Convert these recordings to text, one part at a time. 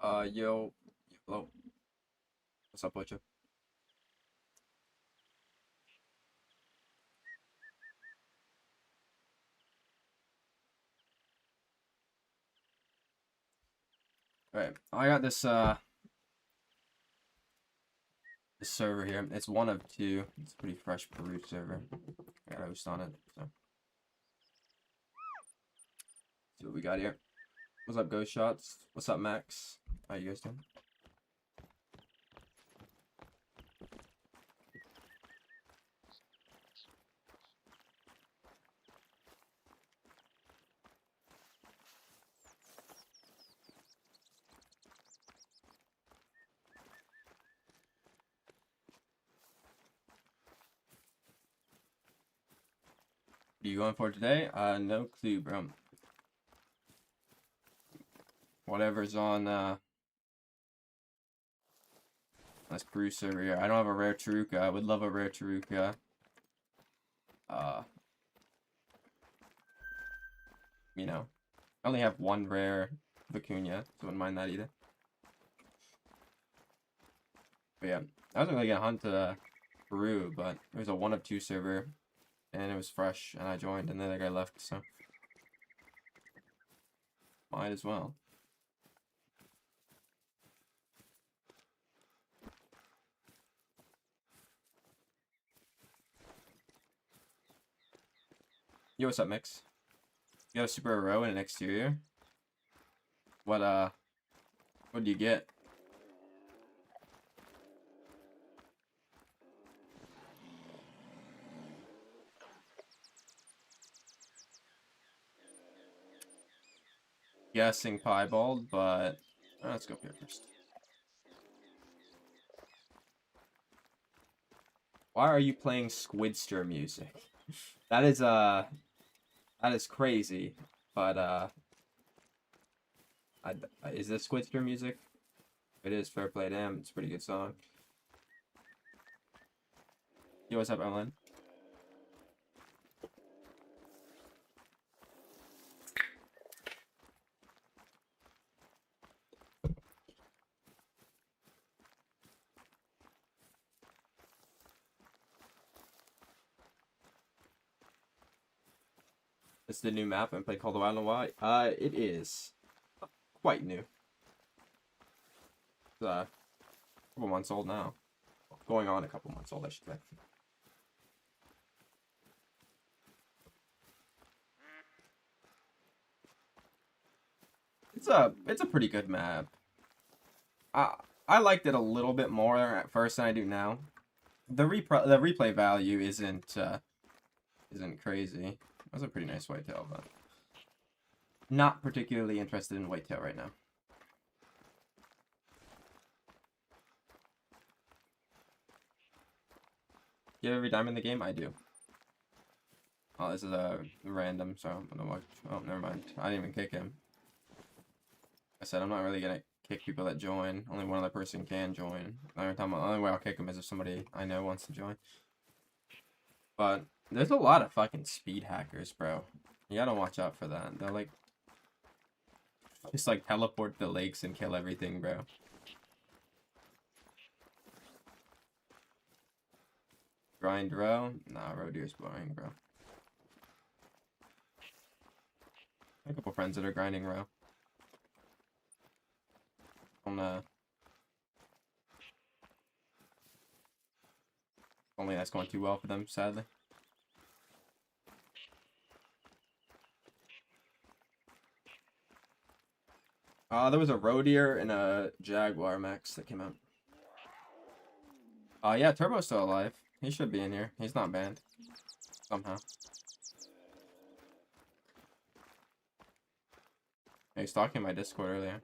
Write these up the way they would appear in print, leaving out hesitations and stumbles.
Yo, hello. What's up, Butcher? Alright, I got this server here. It's one of two. It's a pretty fresh Peru server. I got a host on it, so see what we got here. What's up, Ghost Shots? What's up, Max? How you guys doing? What are you going for today? No clue, bro. Whatever's on this Peru server here. I don't have a rare Taruka. I would love a rare Taruka. Uh, you know, I only have one rare Vicuña, so I wouldn't mind that either. But yeah, I wasn't really gonna hunt Peru, but it was a one of two server, and it was fresh, and I joined, and then the guy left, so might as well. Yo, what's up, Mix? You got a super row and an exterior? What do you get? Guessing piebald, but let's go here first. Why are you playing Squidster music? That is crazy, but is this Squidster music? It is. Fair play to him. It's a pretty good song. Yo, what's up, Ellen? It's the new map and played Call the Wild and Why. It is quite new. It's a couple months old now. Going on a couple months old, I should say. It's a pretty good map. I liked it a little bit more at first than I do now. The replay value isn't crazy. That's a pretty nice whitetail, but not particularly interested in whitetail right now. You have every diamond in the game? I do. Oh, this is a random, so I'm gonna watch. Oh, never mind. I didn't even kick him. I said I'm not really gonna kick people that join. Only one other person can join. The only way I'll kick them is if somebody I know wants to join. But there's a lot of fucking speed hackers, bro. You gotta watch out for that. They're like just like teleport to the lakes and kill everything, bro. Grind row? Nah, row deer's boring, bro. A couple friends that are grinding row. Only that's going too well for them, sadly. There was a roe deer and a jaguar max that came out. Yeah, Turbo's still alive. He should be in here. He's not banned. Somehow. He was talking in my Discord earlier.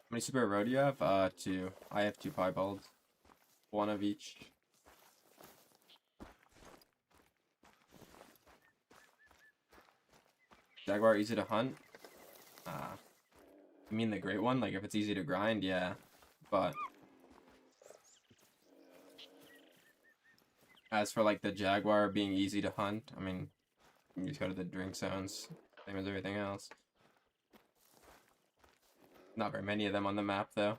How many super row do you have? Two. I have two piebalds. One of each. Jaguar easy to hunt? You mean the great one? Like if it's easy to grind, yeah. But As for like the jaguar being easy to hunt, I mean, you just go to the drink zones, same as everything else. Not very many of them on the map though.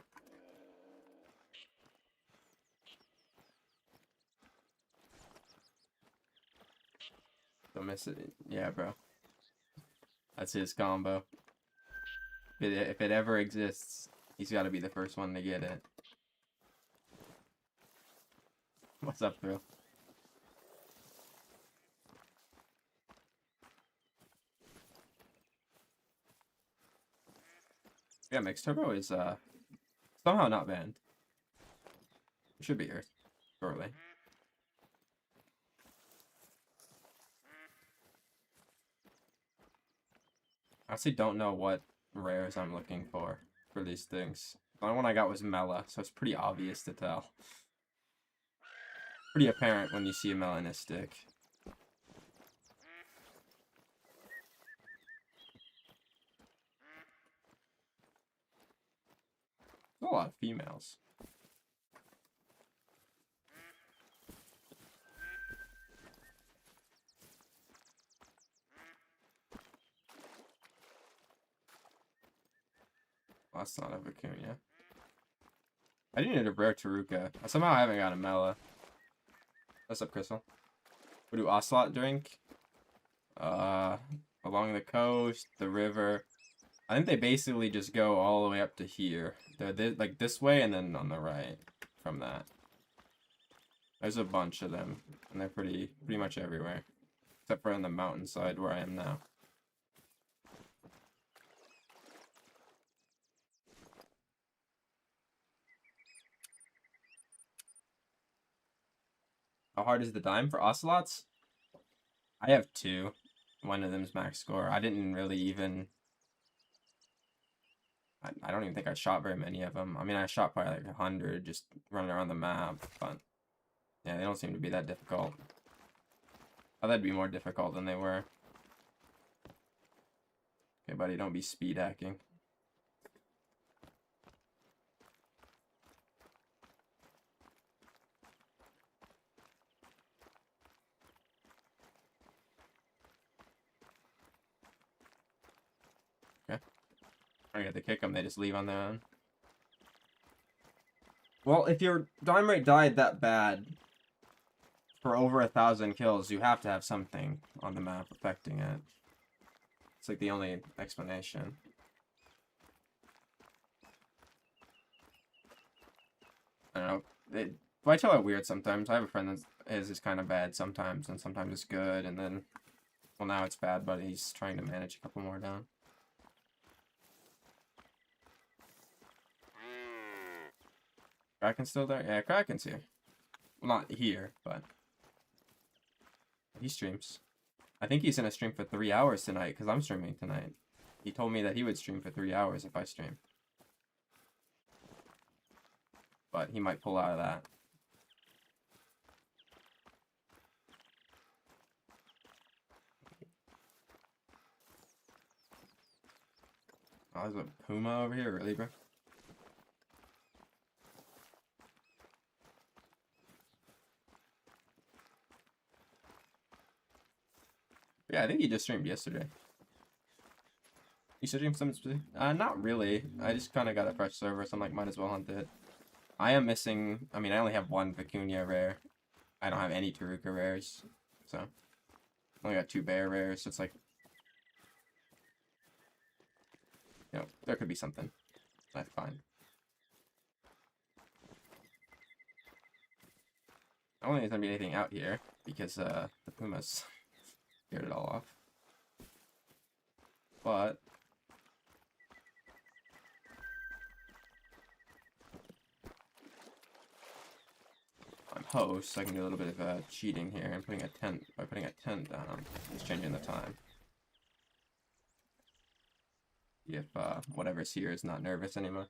Don't miss it. Yeah, bro. That's his combo. If it ever exists, he's got to be the first one to get it. What's up, bro? Yeah, mixed turbo is somehow not banned. It should be here shortly. I honestly don't know what rares I'm looking for these things. The only one I got was Mela, so it's pretty obvious to tell. Pretty apparent when you see a melanistic. There's a lot of females. Well, that's not a Vicuña. I do need a rare Taruka. Somehow I haven't got a Mela. What's up, Crystal? What do Ocelot drink? Along the coast, the river. I think they basically just go all the way up to here. They're like this way and then on the right from that. There's a bunch of them, and they're pretty much everywhere. Except for on the mountainside where I am now. How hard is the dime for Ocelots? I have 2. One of them's max score. I didn't really even... I don't even think I shot very many of them. I mean, I shot probably like 100 just running around the map, but... Yeah, they don't seem to be that difficult. I thought they'd be more difficult than they were. Okay, buddy, don't be speed hacking. Okay. I get to kick them, they just leave on their own. Well, if your dime rate died that bad for over 1,000 kills, you have to have something on the map affecting it. It's like the only explanation. I don't know. Vital are weird sometimes. I have a friend that is kind of bad sometimes, and sometimes it's good, and then... Well, now it's bad, but he's trying to manage a couple more down. Kraken's still there? Yeah, Kraken's here. Well, not here, but... He streams. I think he's gonna stream for 3 hours tonight, because I'm streaming tonight. He told me that he would stream for 3 hours if I stream. But he might pull out of that. Oh, there's a Puma over here, really, bro? Yeah, I think he just streamed yesterday. You streamed something specific? Not really. I just kind of got a fresh server, so I'm like, might as well hunt it. I am missing... I mean, I only have 1 Vicuña rare. I don't have any Taruka rares, so... I only got 2 bear rares, so it's like... You know, there could be something. That's fine. I don't think there's gonna be anything out here, because, the Pumas scared it all off. But... I'm host, so I can do a little bit of cheating here and putting a tent down. Just changing the time. If whatever's here is not nervous anymore.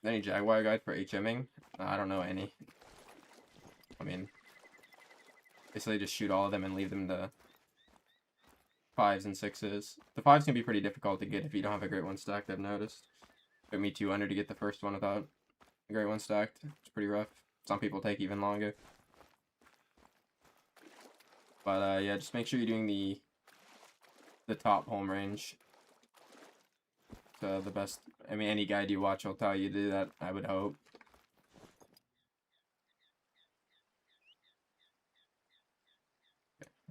Any Jaguar guide for HMing? I don't know any. I mean, basically just shoot all of them and leave them to 5s and 6s. The 5s can be pretty difficult to get if you don't have a great one stacked, I've noticed. Took me 200 to get the first one without The great one stacked. It's pretty rough. Some people take even longer. But yeah, just make sure you're doing the top home range. The best. I mean, any guide you watch will tell you to do that, I would hope.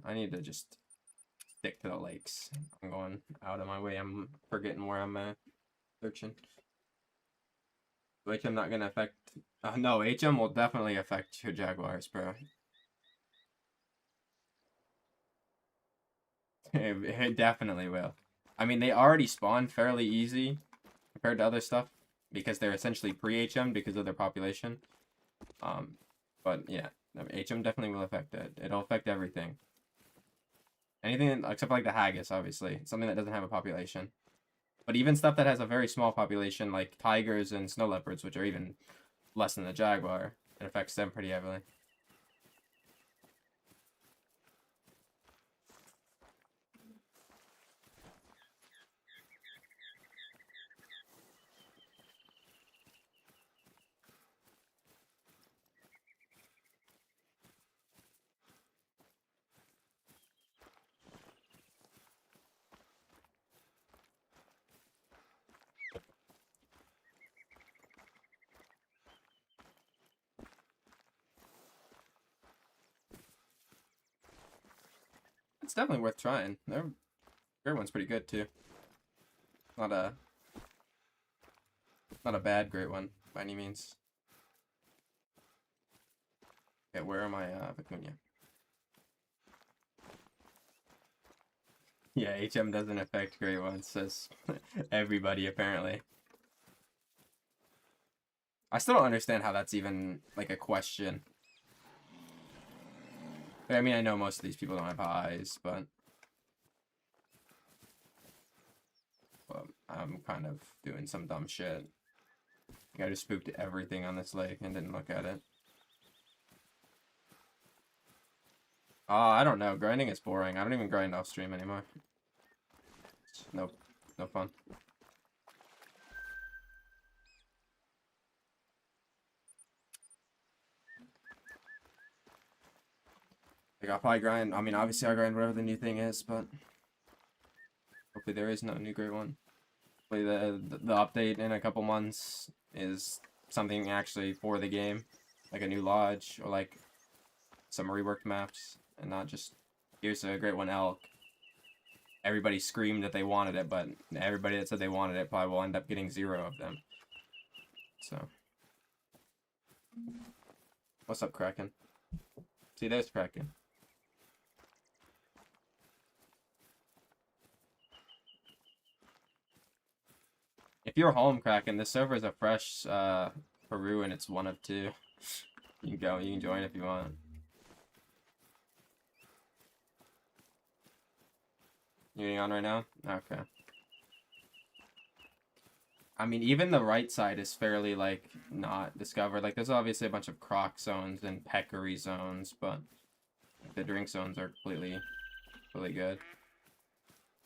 I need to just stick to the lakes. I'm going out of my way. I'm forgetting where I'm searching. HM not gonna affect. No, HM will definitely affect your Jaguars, bro. It definitely will. I mean, they already spawn fairly easy compared to other stuff because they're essentially pre-HM because of their population. But yeah, HM definitely will affect it. It'll affect everything. Anything except like the haggis, obviously. Something that doesn't have a population. But even stuff that has a very small population, like tigers and snow leopards, which are even less than the jaguar, it affects them pretty heavily. It's definitely worth trying. Their one's pretty good too. Not a bad great one by any means. Okay, where am I, Vicuña? Yeah, HM doesn't affect great ones, says everybody apparently. I still don't understand how that's even like a question. I mean, I know most of these people don't have eyes, but I'm kind of doing some dumb shit. I just spooked everything on this lake and didn't look at it. I don't know. Grinding is boring. I don't even grind off stream anymore. Nope. No fun. Like, I'll probably grind. I mean, obviously, I'll grind whatever the new thing is, but hopefully, there is no new great one. Hopefully, the update in a couple months is something actually for the game, like a new lodge or like some reworked maps, and not just here's a great one elk. Everybody screamed that they wanted it, but everybody that said they wanted it probably will end up getting 0 of them. So, what's up, Kraken? See, there's Kraken. If you're home, Kraken, this server is a fresh Peru, and it's 1 of 2. You can go. You can join if you want. You getting on right now? Okay. I mean, even the right side is fairly, like, not discovered. Like, there's obviously a bunch of croc zones and peccary zones, but the drink zones are completely good.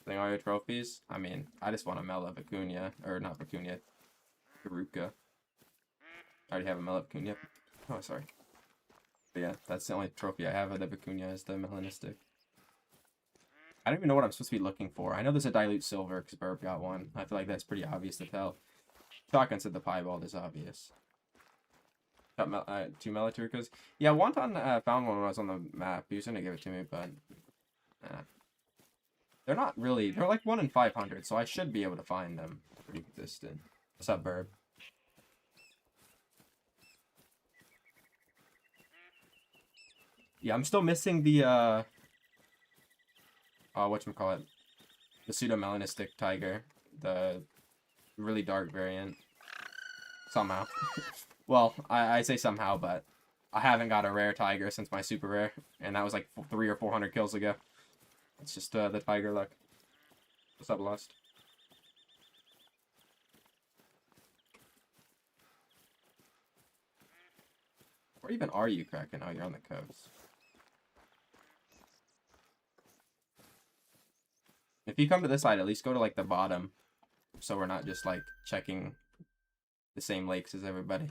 Thing all your trophies? I mean, I just want a Mela Vicuña, or not Vicuña, Garuka. I already have a Mela Vicuña. Oh, sorry. But yeah, that's the only trophy I have of the Vicuña is the melanistic. I don't even know what I'm supposed to be looking for. I know there's a dilute silver because Burb got one. I feel like that's pretty obvious to tell. Shotgun said the piebald is obvious. Got 2 Melaturukas. Yeah, Wonton found one when I was on the map. He was gonna give it to me, but they're not really. They're like 1 in 500, so I should be able to find them pretty consistent. What's up, Burb? Yeah, I'm still missing the whatchamacallit? The pseudo-melanistic tiger. The really dark variant. Somehow. Well, I say somehow, but I haven't got a rare tiger since my super rare. And that was like 300 or 400 kills ago. It's just the tiger luck. What's up, Lost? Where even are you, Kraken? Oh, you're on the coast. If you come to this side, at least go to, like, the bottom. So we're not just, like, checking the same lakes as everybody.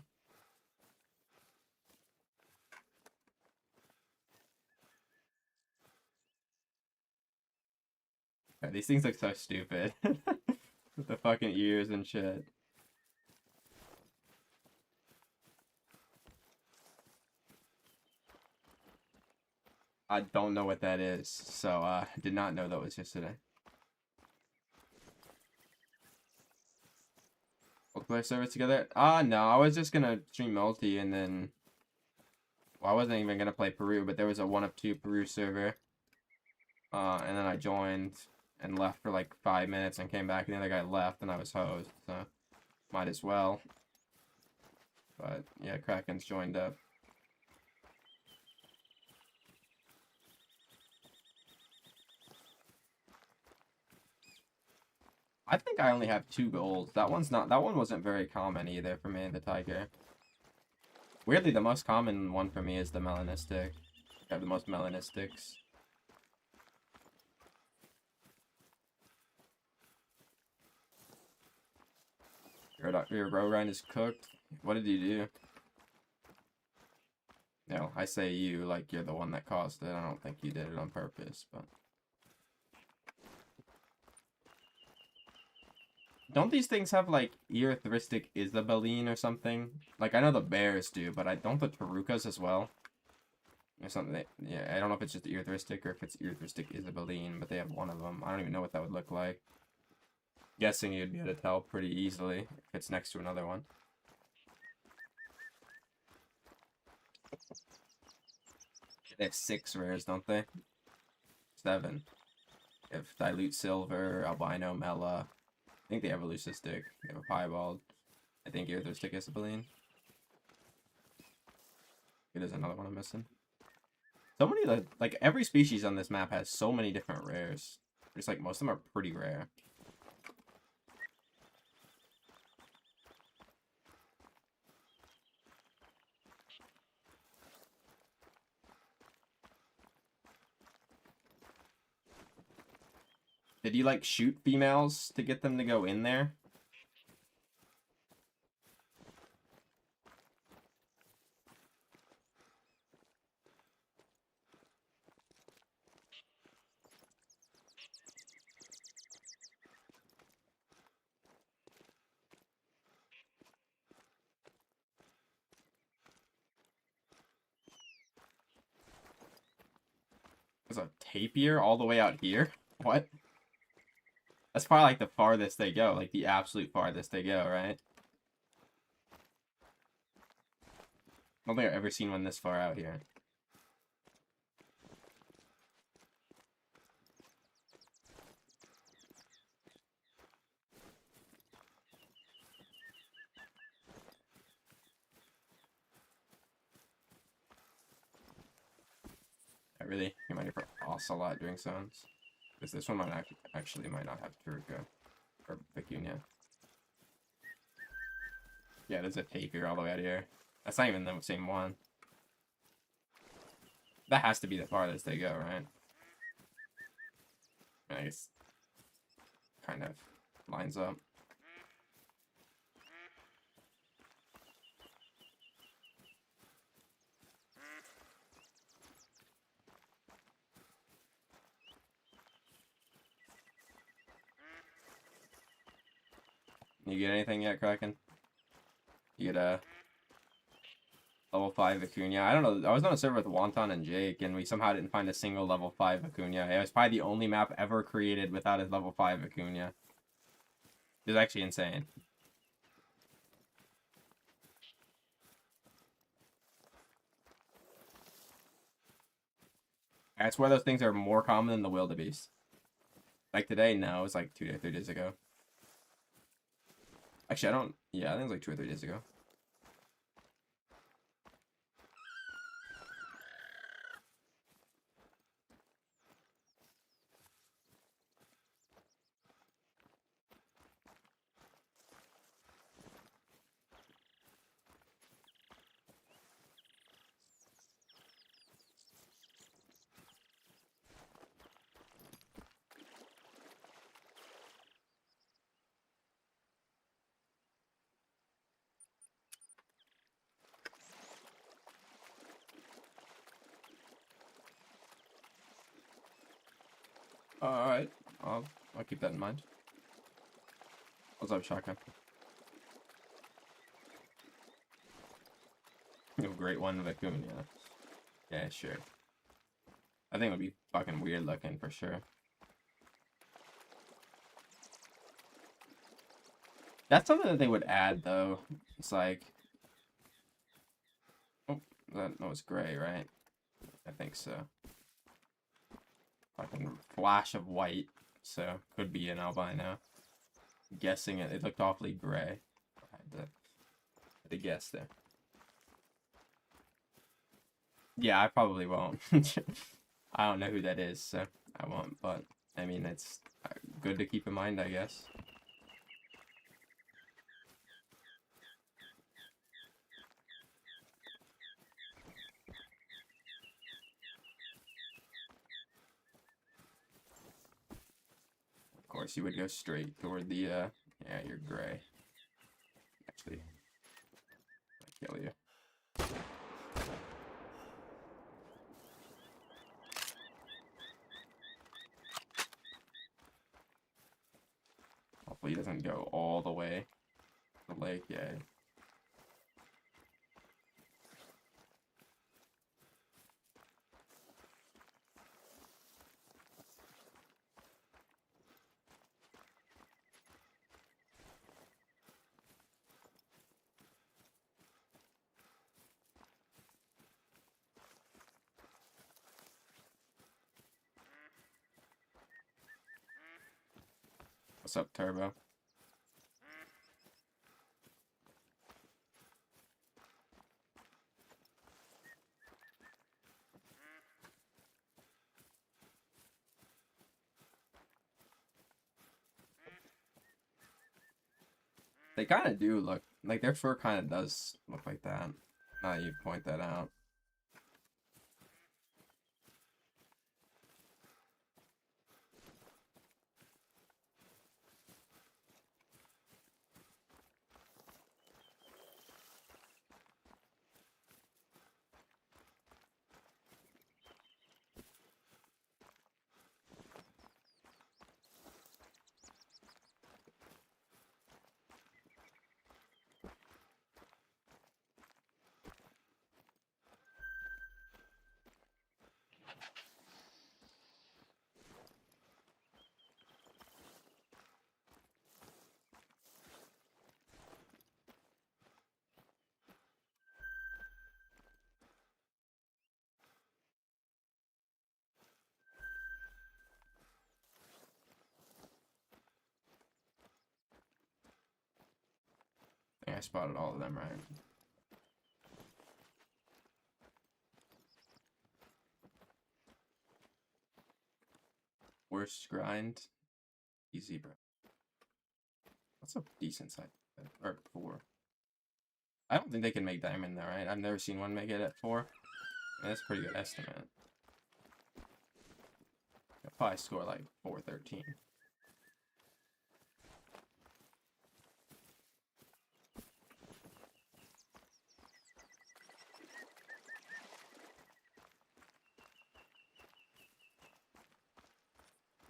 God, these things look so stupid. With the fucking ears and shit. I don't know what that is, so did not know that was yesterday. We'll play service together? No, I was just gonna stream multi and then... Well, I wasn't even gonna play Peru, but there was a 1 of 2 Peru server. And then I joined and left for like 5 minutes and came back and the other guy left and I was hosed, so... Might as well. But, yeah, Kraken's joined up. I think I only have 2 golds. That one wasn't very common either for me, the Tiger. Weirdly, the most common one for me is the Melanistic. I have the most Melanistics. Your row run is cooked. What did you do? No, I say you, like you're the one that caused it. I don't think you did it on purpose, but... Don't these things have, like, Erythristic Isabeline or something? Like, I know the bears do, but don't the Tarukas as well? Or something. Yeah, I don't know if it's just Erythristic or if it's Erythristic Isabeline, but they have one of them. I don't even know what that would look like. Guessing you'd be able to tell pretty easily if it's next to another one. They have 6 rares, don't they? 7. They have Dilute Silver, Albino Mela. I think they have a Leucistic. They have a Piebald. I think Erythristic Isabeline. There's another one I'm missing. So many, like, every species on this map has so many different rares. Just, like, most of them are pretty rare. Did you, like, shoot females to get them to go in there? There's a tapir all the way out here? What? That's probably like the farthest they go, like the absolute farthest they go, right? I don't think I've ever seen one this far out here. I really, you might hear for Ocelot doing sounds. Because this one might actually might not have Taruka or Vicuña. Yeah, there's a tapir all the way out here. That's not even the same one. That has to be the farthest they go, right? I guess kind of lines up. You get anything yet, Kraken? You get a level 5 Vicuña. I don't know. I was on a server with Wonton and Jake, and we somehow didn't find a single level 5 Vicuña. It was probably the only map ever created without a level 5 Vicuña. It's actually insane. I swear those things are more common than the wildebeest. Like today, no, it was like 2 or 3 days ago. Actually, I don't... Yeah, I think it was like 2 or 3 days ago. Alright. I'll keep that in mind. What's up, shotgun? Great one, Vicun, yeah. Yeah, sure. I think it would be fucking weird looking for sure. That's something that they would add though. It's like, oh, that was gray, right? I think so. Fucking flash of white, so could be an albino. Guessing it looked awfully gray. I had to guess there. Yeah, I probably won't. I don't know who that is, so I won't. But I mean, it's good to keep in mind, I guess. Of course, you would go straight toward the yeah, you're gray. Actually, I kill you. Hopefully, he doesn't go all the way to the lake. Yeah. What's up, Turbo? They kind of do look like their fur kind of does look like that. Now that you point that out. I think I spotted all of them right. Worst grind, easy, bro. That's a decent size, or 4. I don't think they can make diamond though, right? I've never seen one make it at 4. That's a pretty good estimate. I'll probably score like 413.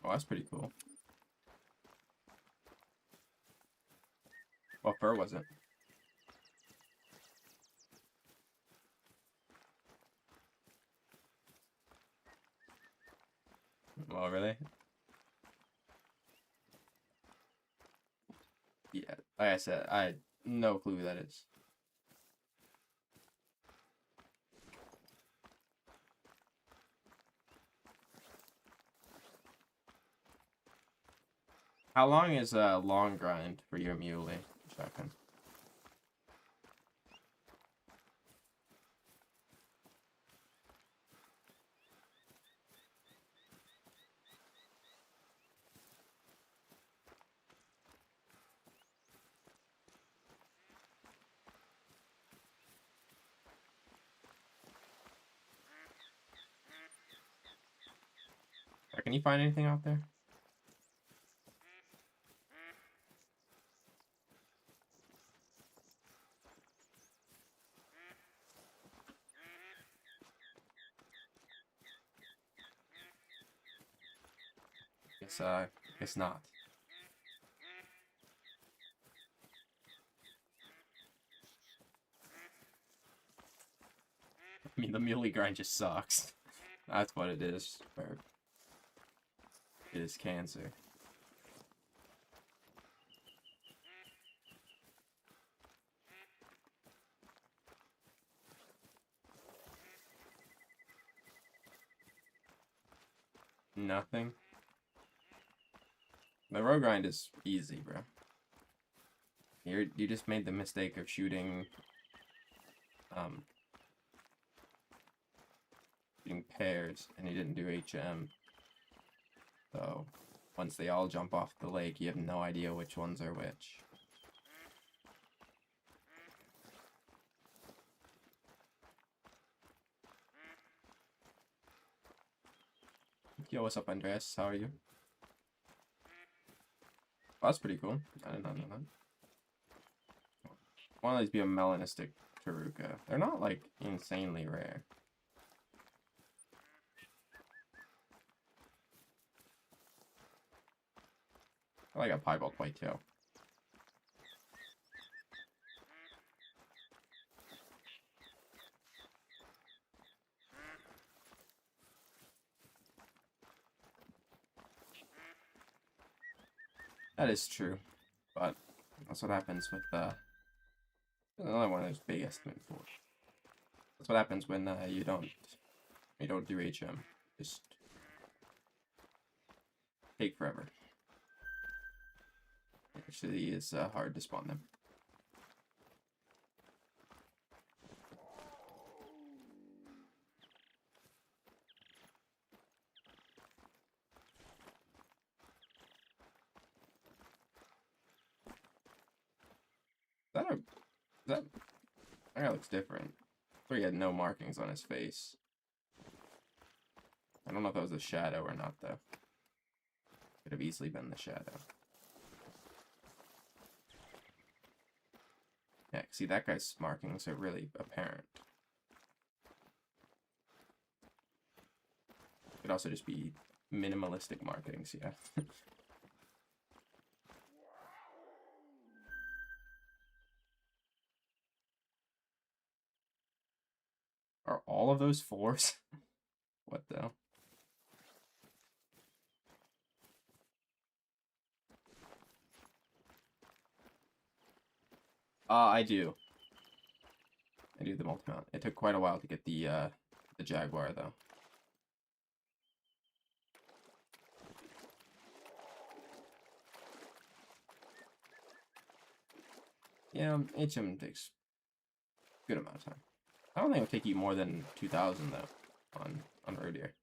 Oh, that's pretty cool. What fur was it? Oh, really? Yeah, like I said, I had no clue who that is. How long is a long grind for your muley shotgun? Can you find anything out there? Guess Guess not. I mean, the muley grind just sucks. That's what it is. Or it is cancer. Nothing. The row grind is easy, bro. You just made the mistake of shooting shooting pairs, and you didn't do HM. So once they all jump off the lake, you have no idea which ones are which. Yo, what's up, Andreas? How are you? Oh, that's pretty cool. I did not know that. One of these be a melanistic Taruka. They're not, like, insanely rare. I like a piebald whitetail. That is true, but that's what happens with another one of those big estimate pools. That's what happens when you don't do HM. Just take forever. Actually, it's hard to spawn them. That guy looks different. So he had no markings on his face. I don't know if that was a shadow or not, though. Could have easily been the shadow. Yeah, see, that guy's markings are really apparent. Could also just be minimalistic markings, yeah. Are all of those 4s? What the hell? I do. I do the multi-mount. It took quite a while to get the Jaguar, though. Yeah, HM takes a good amount of time. I don't think it'll take you more than 2,000, though, on road deer.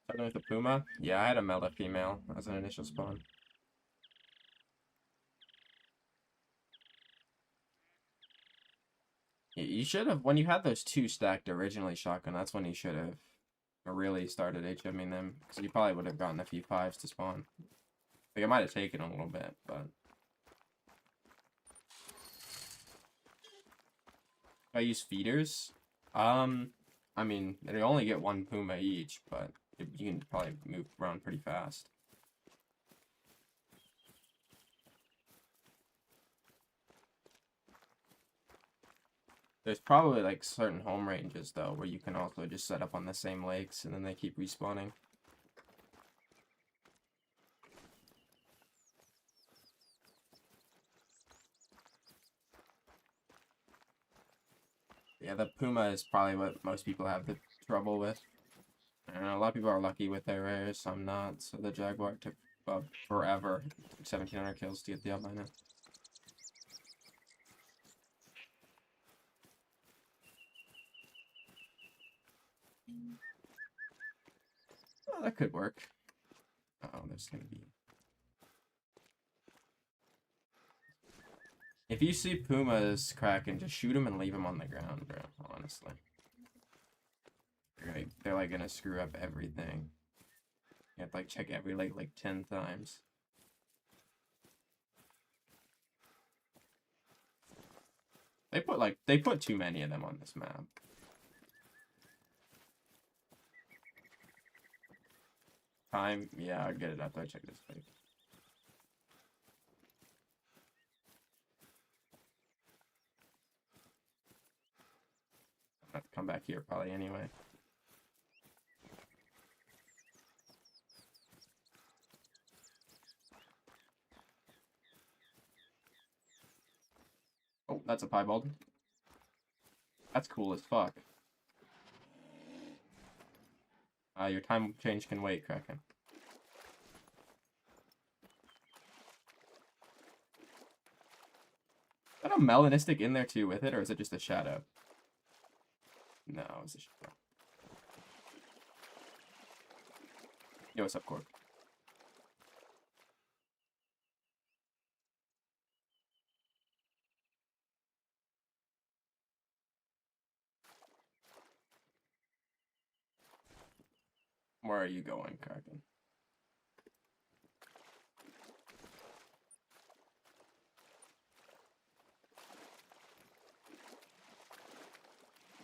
Starting with the Puma? Yeah, I had a Melda female as an initial spawn. You should have, when you had those 2 stacked originally shotgun, that's when you should have really started HMing them, because you probably would have gotten a few 5s to spawn. Like, it might have taken a little bit, but... If I use feeders, I mean, they only get 1 Puma each, but you can probably move around pretty fast. There's probably, like, certain home ranges, though, where you can also just set up on the same lakes, and then they keep respawning. Yeah, the Puma is probably what most people have the trouble with. I don't know, a lot of people are lucky with their rares, some not. So the Jaguar took forever. It took 1,700 kills to get the albino. Oh, that could work. Uh-oh, there's gonna be... If you see Pumas cracking, just shoot them and leave them on the ground, bro, honestly. They're like gonna screw up everything. You have to like check every lake like 10 times. They put too many of them on this map. Time, yeah, I'll get it after I check this place. I have to come back here probably anyway. Oh, that's a piebald. That's cool as fuck. Your time change can wait, Kraken. Is that a melanistic in there too with it, or is it just a shadow? No, it's a shadow. Yo, what's up, Corp? Where are you going, Kraken?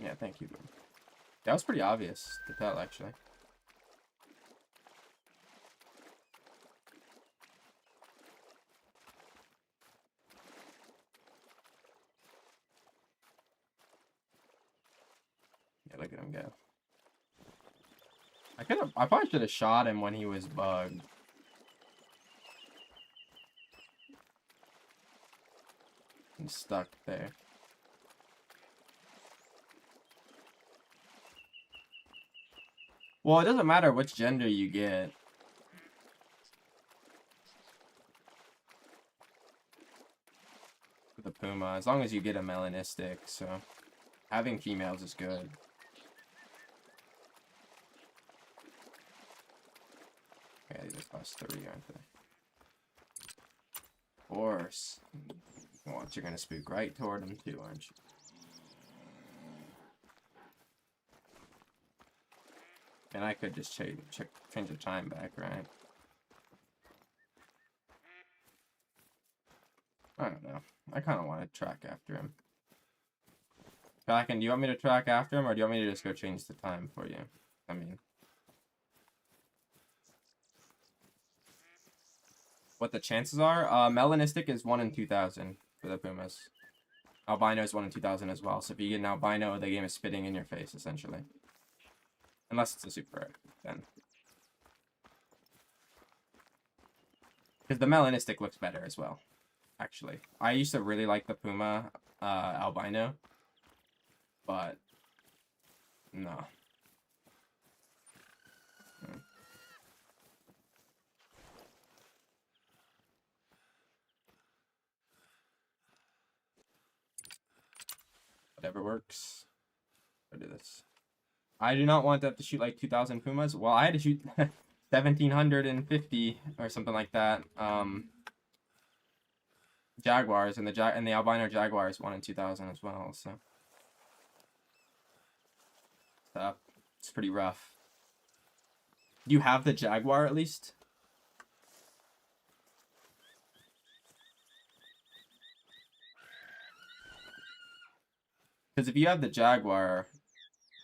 Yeah, thank you, bro. That was pretty obvious to tell, actually. Yeah, look at him go. I probably should have shot him when he was bugged. And stuck there. Well, it doesn't matter which gender you get. With the Puma, as long as you get a melanistic, so having females is good. Okay, these are +3, aren't they? Of course. What, you're gonna spook right toward them too, aren't you? And I could just change the time back, right? I don't know. I kind of want to track after him. Kraken, do you want me to track after him, or do you want me to just go change the time for you? I mean... What the chances are? Melanistic is 1 in 2,000 for the Pumas. Albino is 1 in 2,000 as well. So if you get an albino, the game is spitting in your face, essentially. Unless it's a super rare, then. Because the melanistic looks better as well, actually. I used to really like the Puma albino. But, no. Whatever works. I'll do this. I do not want to have to shoot like 2,000 Pumas. Well, I had to shoot 1,750 or something like that. Jaguars and the albino Jaguars 1 in 2,000 as well. So it's pretty rough. Do you have the Jaguar at least? Because if you have the Jaguar,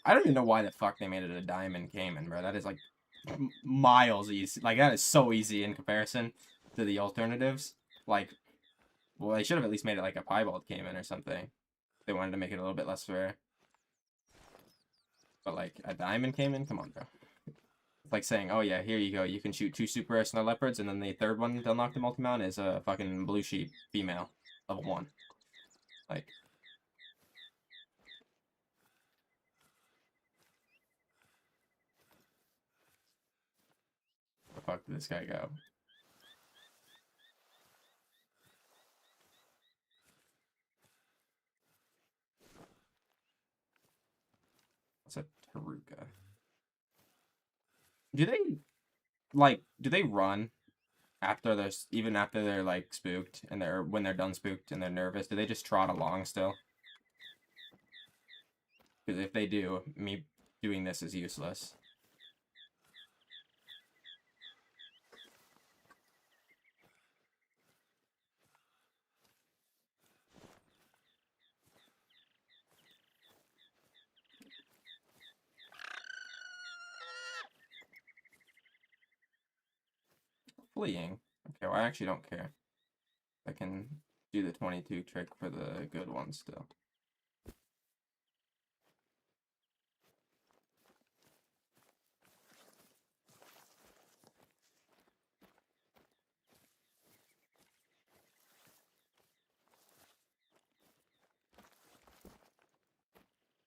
I don't even know why the fuck they made it a Diamond Cayman, bro. That is like miles easy. Like that is so easy in comparison to the alternatives. Like, well, they should have at least made it like a Piebald Cayman or something. They wanted to make it a little bit less rare. But like a Diamond Cayman, come on, bro. It's like saying, oh yeah, here you go. You can shoot 2 super rare snow leopards, and then the third one to unlock the multi-mount is a fucking blue sheep female, level 1. Like. Where the fuck did this guy go? What's a Taruka? Do they run after even after they're like spooked and when they're done spooked and they're nervous? Do they just trot along still? Because if they do, me doing this is useless. fleeing. Okay, well, I actually don't care. I can do the 22 trick for the good one still.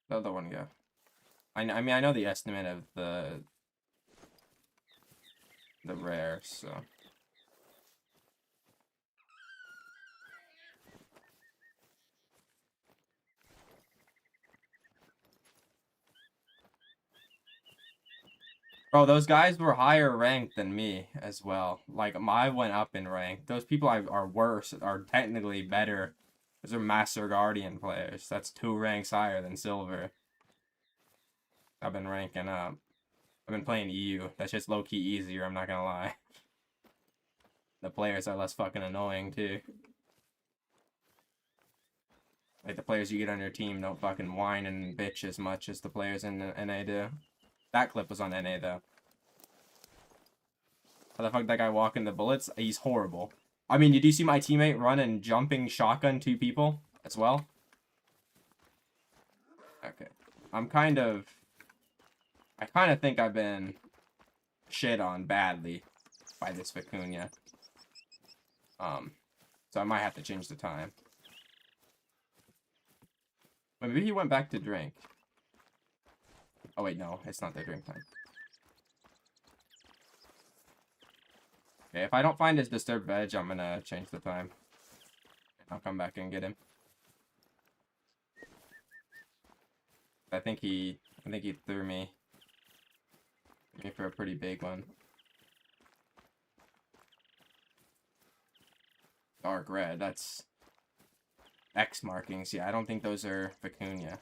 The other one go. I mean, I know the estimate of the rare, so. Bro, those guys were higher ranked than me as well. Like, I went up in rank. Those people are worse, are technically better. Those are Master Guardian players. That's 2 ranks higher than Silver. I've been ranking up. I've been playing EU. That's just low-key easier, I'm not gonna lie. The players are less fucking annoying, too. Like, the players you get on your team don't fucking whine and bitch as much as the players in NA do. That clip was on NA, though. How the fuck that guy walking the bullets? He's horrible. I mean, did you see my teammate run and jumping shotgun 2 people as well? Okay. I kind of think I've been shit on badly by this Vicuña. So I might have to change the time. But maybe he went back to drink. Oh wait, no, it's not their drink time. Okay, if I don't find his disturbed veg, I'm gonna change the time. I'll come back and get him. I think he threw me for a pretty big one. Dark red, that's X markings. Yeah, I don't think those are Vicuña.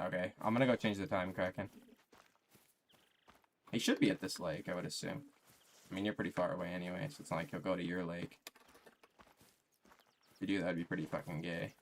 Okay, I'm gonna go change the time, Kraken. He should be at this lake, I would assume. I mean, you're pretty far away anyway, so it's not like he'll go to your lake. If you do, that'd be pretty fucking gay.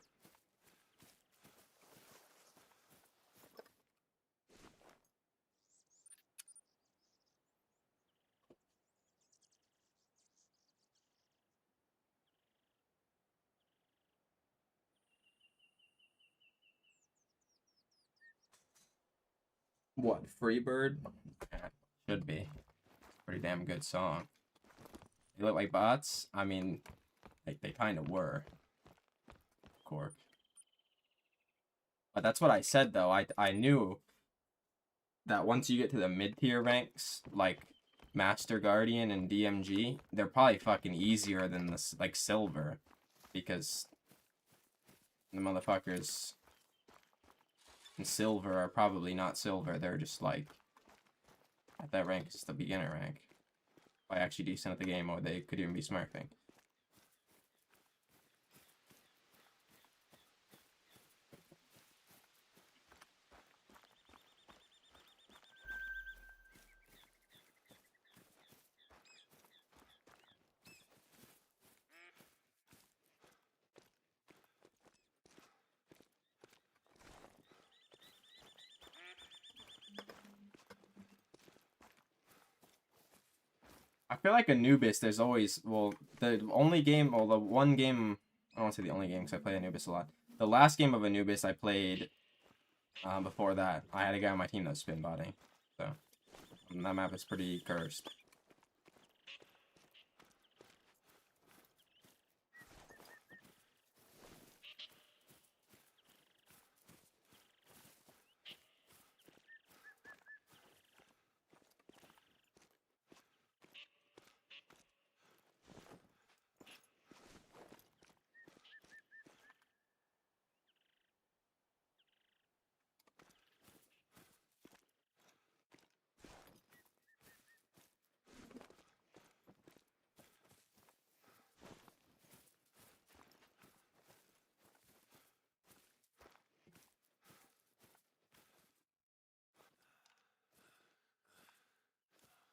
What, Freebird? Yeah, should be. Pretty damn good song. They look like bots? I mean, they kind of were. Cork. But that's what I said, though. I knew that once you get to the mid-tier ranks, like Master Guardian and DMG, they're probably fucking easier than this, like, Silver. Because the motherfuckers in Silver are probably not Silver. They're just, like, at that rank, it's the beginner rank. Probably actually decent at the game, or they could even be smurfing. I feel like Anubis, there's always, well, the only game, well, the one game, I don't want to say the only game, because I play Anubis a lot. The last game of Anubis I played, before that, I had a guy on my team that was spin botting. So, that map is pretty cursed.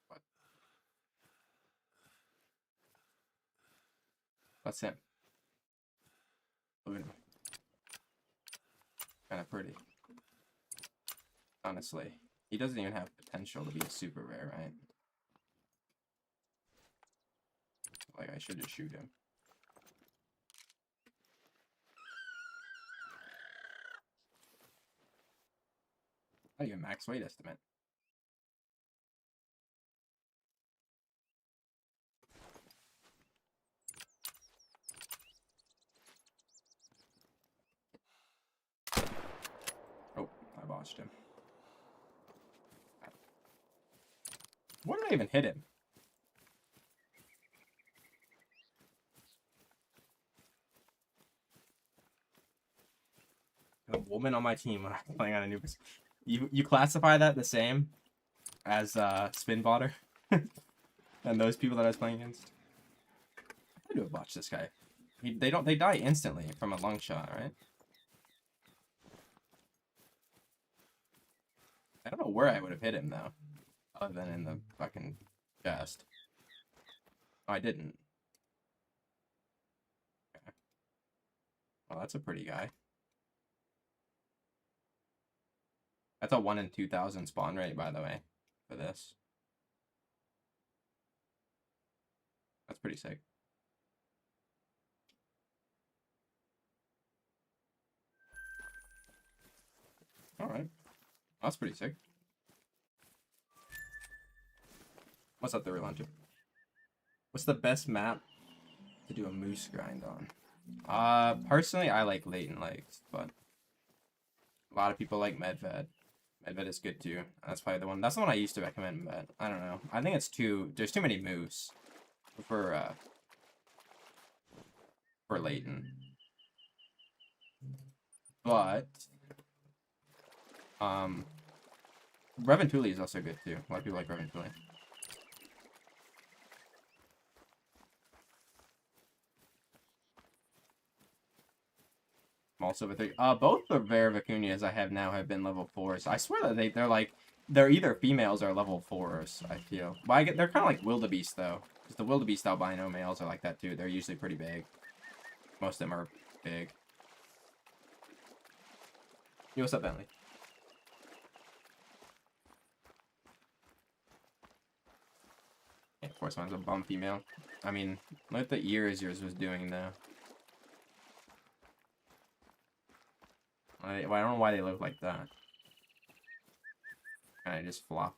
But that's him. Look at him. Kind of pretty. Honestly. He doesn't even have potential to be a super rare, right? Like, I should just shoot him. Oh, you have max weight estimate. Oh, I botched him. What did I even hit him? A woman on my team when I'm playing on a new person. You classify that the same as spin botter and those people that I was playing against? I do watch this guy. They die instantly from a lung shot, right? I don't know where I would have hit him though, other than in the fucking chest. Oh, I didn't. Okay. Well, that's a pretty guy. That's a 1 in 2,000 spawn rate, by the way, for this. That's pretty sick. Alright. That's pretty sick. What's up, theHunter? What's the best map to do a moose grind on? Personally, I like Latent Lakes, but a lot of people like Medved. Medved is good too. That's probably the one. That's the one I used to recommend, but I don't know. I think it's there's too many moose for Latent. But Reventuli is also good too. A lot of people like Reventuli. I'm also with 3. Both the rare Vicunias I have now have been level 4s. I swear that they're either females or level 4s, I feel. But they're kind of like wildebeest though. Because the wildebeest albino males are like that too. They're usually pretty big. Most of them are big. Yo, what's up, Bentley? Yeah, of course, mine's a bum female. I mean, look at the ears yours was doing though. I don't know why they look like that. And I just flop.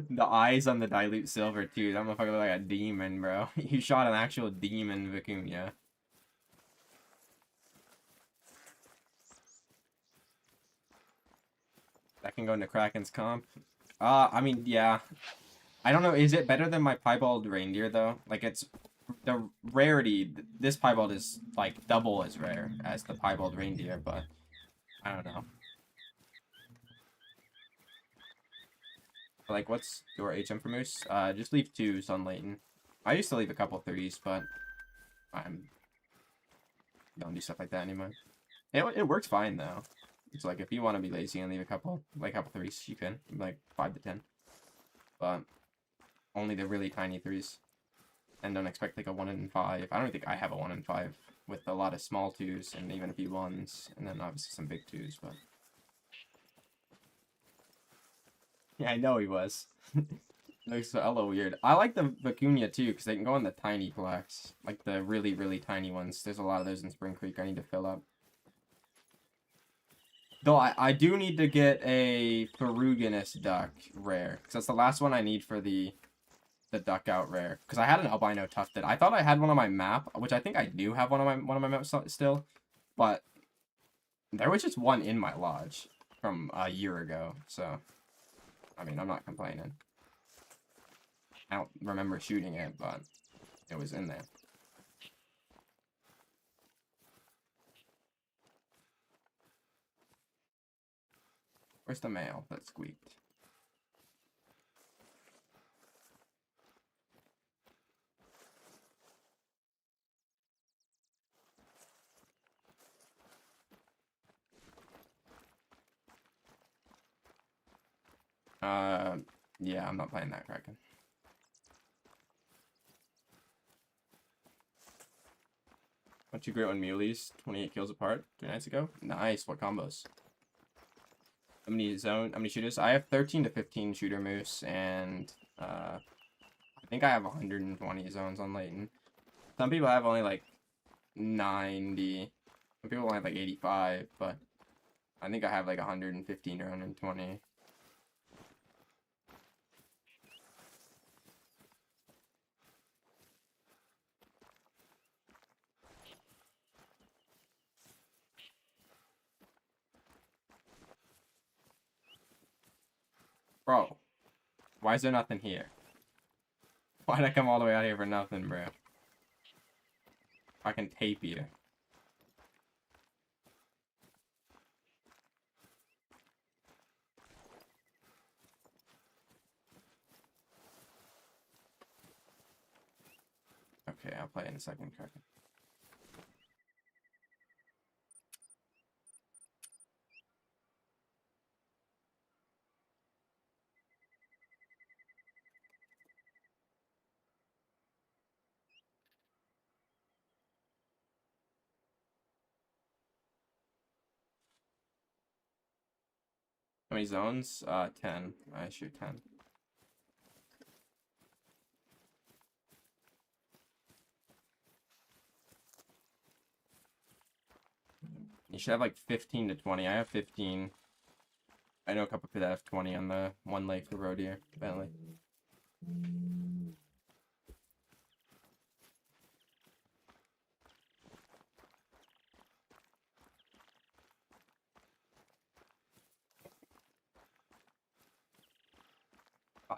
The eyes on the dilute silver too. That motherfucker look like a demon, bro. You shot an actual demon Vicuña. That can go into Kraken's comp. I mean, yeah. I don't know. Is it better than my piebald reindeer though? Like it's the rarity. This piebald is like double as rare as the piebald reindeer, but I don't know. Like, what's your HM for moose? Just leave 2s on Leighton. I used to leave a couple 3s, but I don't do stuff like that anymore. It works fine though. It's like if you want to be lazy and leave a couple 3s, you can, like 5 to 10. But only the really tiny 3s. And don't expect like a 1 in 5. I don't think I have a 1 in 5 with a lot of small 2s and even a few 1s, and then obviously some big 2s, but yeah, I know he was. Looks hella weird. I like the Vicuña too, because they can go on the tiny plaques. Like the really, really tiny ones. There's a lot of those in Spring Creek I need to fill up. Though I do need to get a ferruginous duck rare. Because that's the last one I need for the duck out rare. Because I had an albino tufted. I thought I had one on my map, which I think I do have one on my maps still. But there was just one in my lodge from a year ago. So, I mean, I'm not complaining. I don't remember shooting it, but it was in there. Where's the male that squeaked? Yeah, I'm not playing that Kraken. Aren't you great on muleys? 28 kills apart 2 nights ago? Nice, what combos? many shooters? I have 13 to 15 shooter moose, and I think I have 120 zones on Layton. Some people have only like 90. Some people only have like 85, but I think I have like 115 or 120. Bro, why is there nothing here? Why'd I come all the way out here for nothing, bro? I can tape you. Okay, I'll play in a second, Kraken. How many zones? 10. I shoot 10. You should have like 15 to 20. I have 15. I know a couple people that have 20 on the one lake for road here, Bentley.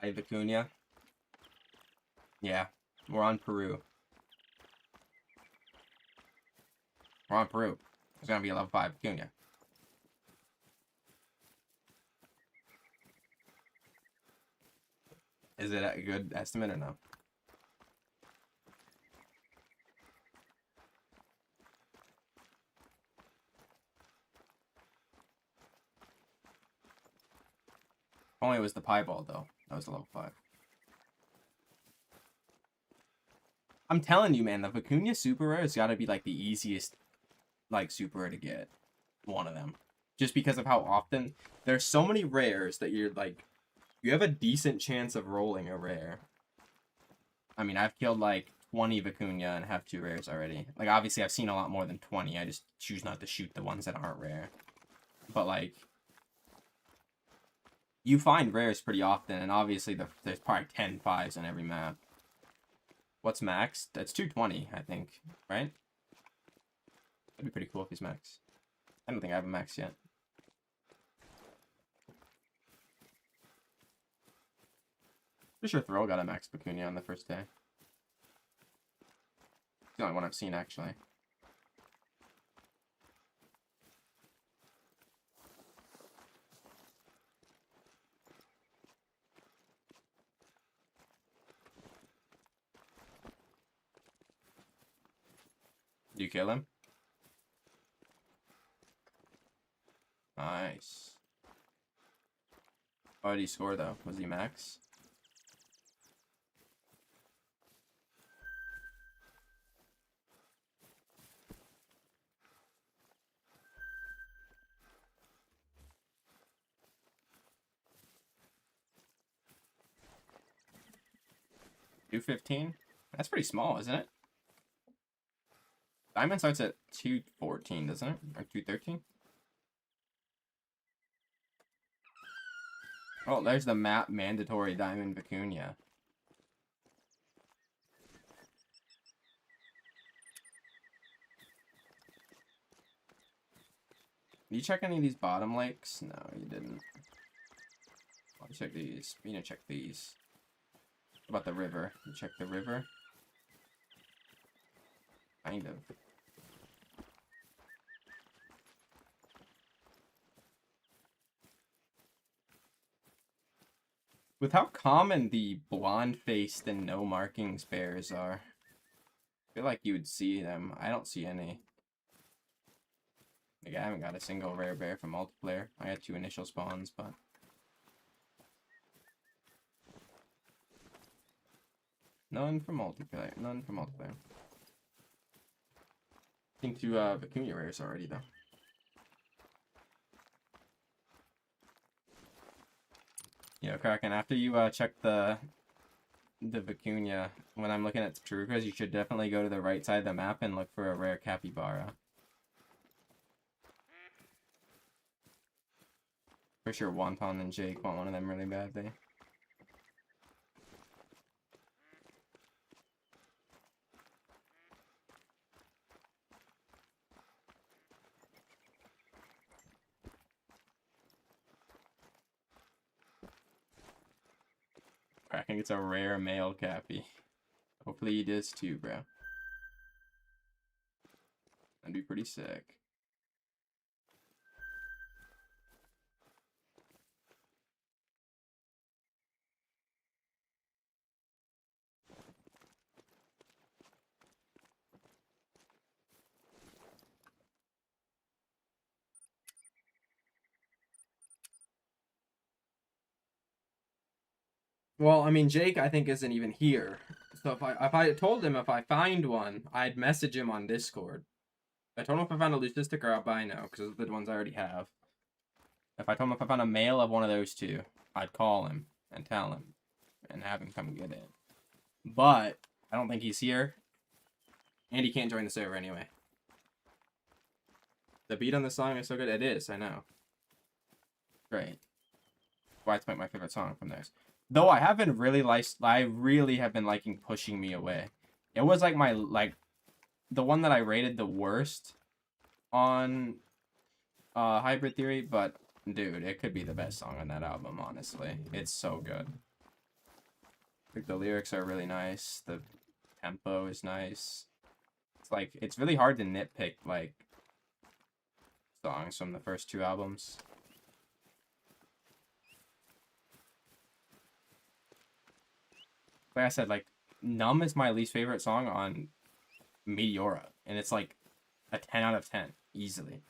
Hi, Vicuña. Yeah, we're on Peru. We're on Peru. It's gonna be a level 5 Vicuña. Is it a good estimate or no? Only it was the piebald though. That was a level 5. I'm telling you, man, the Vicuña super rare has got to be like the easiest, like super rare to get. One of them, just because of how often there's so many rares that you're like, you have a decent chance of rolling a rare. I mean, I've killed like 20 Vicuña and have 2 rares already. Like, obviously, I've seen a lot more than 20. I just choose not to shoot the ones that aren't rare. But like, you find rares pretty often, and obviously there's probably 10 5s on every map. What's max? That's 220, I think, right? That'd be pretty cool if he's max. I don't think I have a max yet. Pretty sure Throw got a max Vicuña on the first day. It's the only one I've seen, actually. Did you kill him? Nice. How did he score, though? Was he max? $215? That's pretty small, isn't it? Diamond starts at 214, doesn't it? Or 213? Oh, there's the map mandatory Diamond Vicuña. Did you check any of these bottom lakes? No, you didn't. I'll check these. You didn't check these. What about the river? You check the river? Kind of. With how common the blonde-faced and no markings bears are, I feel like you would see them. I don't see any. Like, I haven't got a single rare bear from multiplayer. I had 2 initial spawns, but... None from multiplayer. None from multiplayer. I think 2 Vicuña rares already, though. Yo, Kraken, after you check the vicuña, when I'm looking at Tarukas, you should definitely go to the right side of the map and look for a rare capybara. For sure Wonton and Jake want one of them really badly. Kraken gets a rare male cappy. Hopefully he does too, bro. That'd be pretty sick. Well, I mean, Jake, I think, isn't even here. So if I told him if I find one, I'd message him on Discord. I told him if I found a Lucistic or albino, because those are the ones I already have. If I told him if I found a male of one of those two, I'd call him and tell him and have him come get it. But I don't think he's here, and he can't join the server anyway. The beat on the song is so good. It is, I know. Great. Why it's my favorite song from theirs. Though I have been really I really have been liking Pushing Me Away. It was like my the one that I rated the worst on Hybrid Theory, but dude, it could be the best song on that album, honestly. It's so good. Like, the lyrics are really nice, the tempo is nice. It's like, it's really hard to nitpick like songs from the first two albums. Like I said, like, Numb is my least favorite song on Meteora, and it's like a 10 out of 10, easily.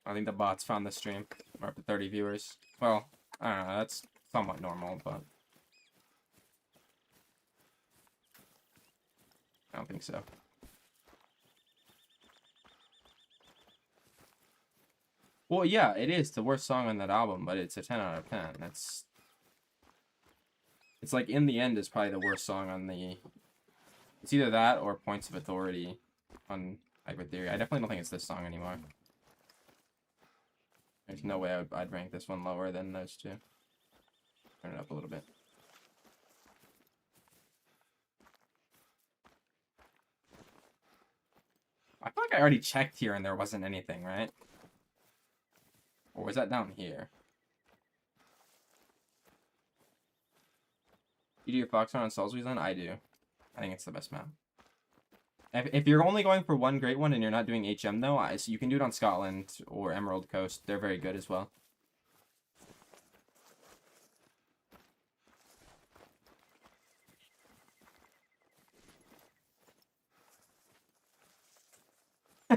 I think the bots found the stream. We're up to 30 viewers. Well, I don't know, that's somewhat normal, but I don't think so. Well, yeah, it is the worst song on that album, but it's a 10 out of 10. That's... It's like, In the End is probably the worst song on the... It's either that or Points of Authority on Hybrid Theory. I definitely don't think it's this song anymore. There's no way I'd rank this one lower than those two. Turn it up a little bit. I feel like I already checked here and there wasn't anything, right? Or was that down here? You do your Foxhorn on Soulsweed then? I do. I think it's the best map. If you're only going for one great one and you're not doing HM though, so you can do it on Scotland or Emerald Coast. They're very good as well.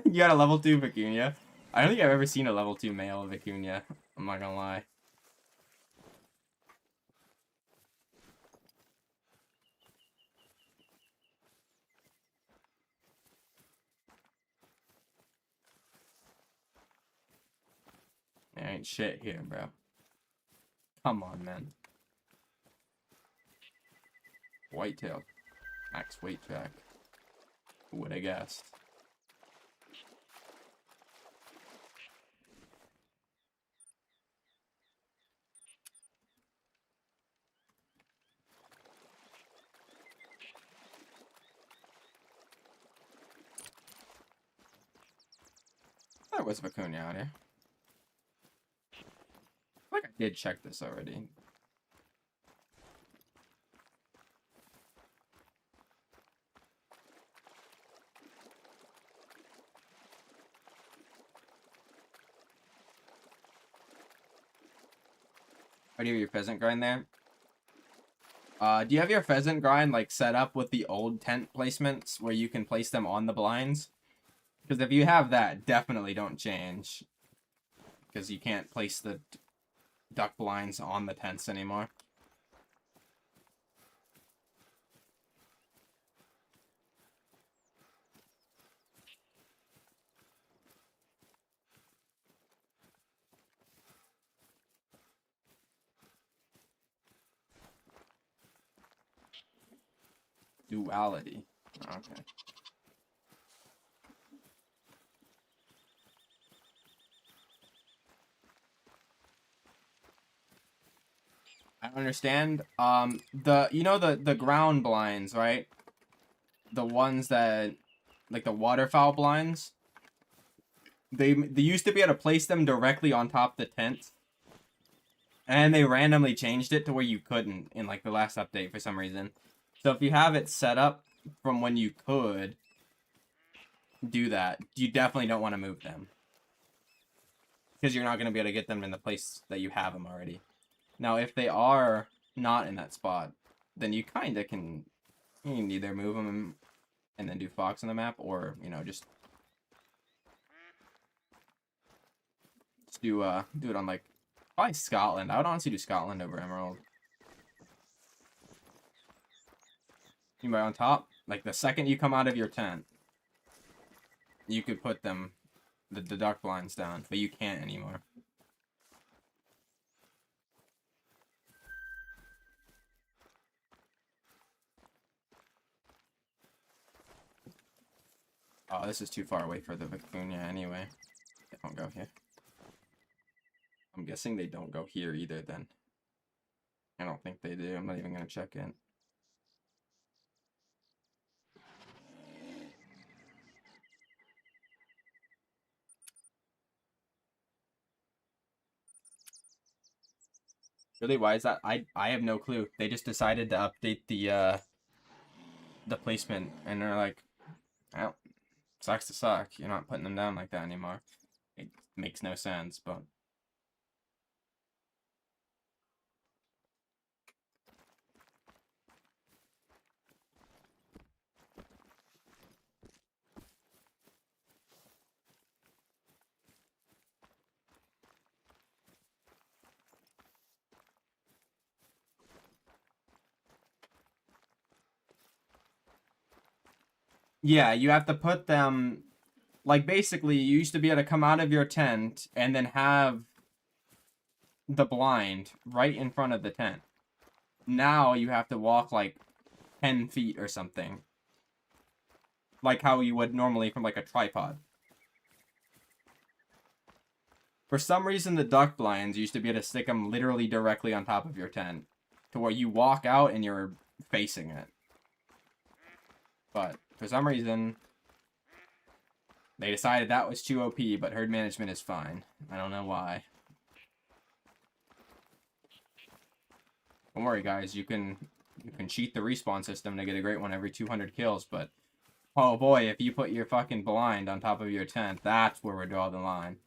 You got a level 2 vicuña? I don't think I've ever seen a level 2 male vicuña. I'm not gonna lie. There ain't shit here, bro. Come on, man. Whitetail. Max weight track. Who would have guessed? There was vicuña out here. I feel like I did check this already. Do you have your pheasant grind there? Do you have your pheasant grind like set up with the old tent placements where you can place them on the blinds? Because if you have that, definitely don't change. Because you can't place the duck blinds on the tents anymore. Duality. Okay. I understand. The ground blinds, right? The ones that, like the waterfowl blinds. They used to be able to place them directly on top of the tent, and they randomly changed it to where you couldn't in like the last update for some reason. So if you have it set up from when you could do that, you definitely don't want to move them, because you're not going to be able to get them in the place that you have them already. Now, if they are not in that spot, then you kind of can, you can either move them and then do Fox on the map, or, you know, just do it on, like, probably Scotland. I would honestly do Scotland over Emerald. You might on top, like, the second you come out of your tent, you could put them, the duck blinds down, but you can't anymore. Oh, this is too far away for the Vicuña anyway. They don't go here. I'm guessing they don't go here either then. I don't think they do. I'm not even going to check in. Really, why is that? I have no clue. They just decided to update the placement, and they're like, well, sucks to suck. You're not putting them down like that anymore. It makes no sense, but yeah, you have to put them, like, basically you used to be able to come out of your tent and then have the blind right in front of the tent. Now you have to walk like 10 feet or something, like how you would normally from like a tripod. For some reason, the duck blinds used to be able to stick them literally directly on top of your tent, to where you walk out and you're facing it. But for some reason, they decided that was too OP, but herd management is fine. I don't know why. Don't worry, guys. You can cheat the respawn system to get a great one every 200 kills, but oh boy, if you put your fucking blind on top of your tent, that's where we draw the line.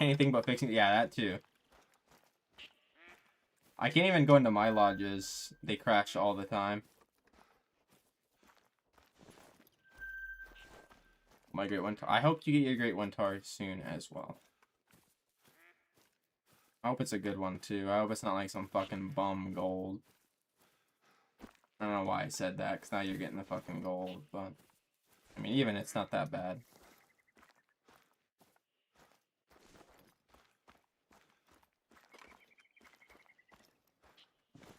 Anything but fixing, yeah, that too. I can't even go into my lodges. They crash all the time. My great one. I hope you get your great one tar soon as well. I hope it's a good one too. I hope it's not like some fucking bum gold. I don't know why I said that, because now you're getting the fucking gold, but I mean, even it's not that bad.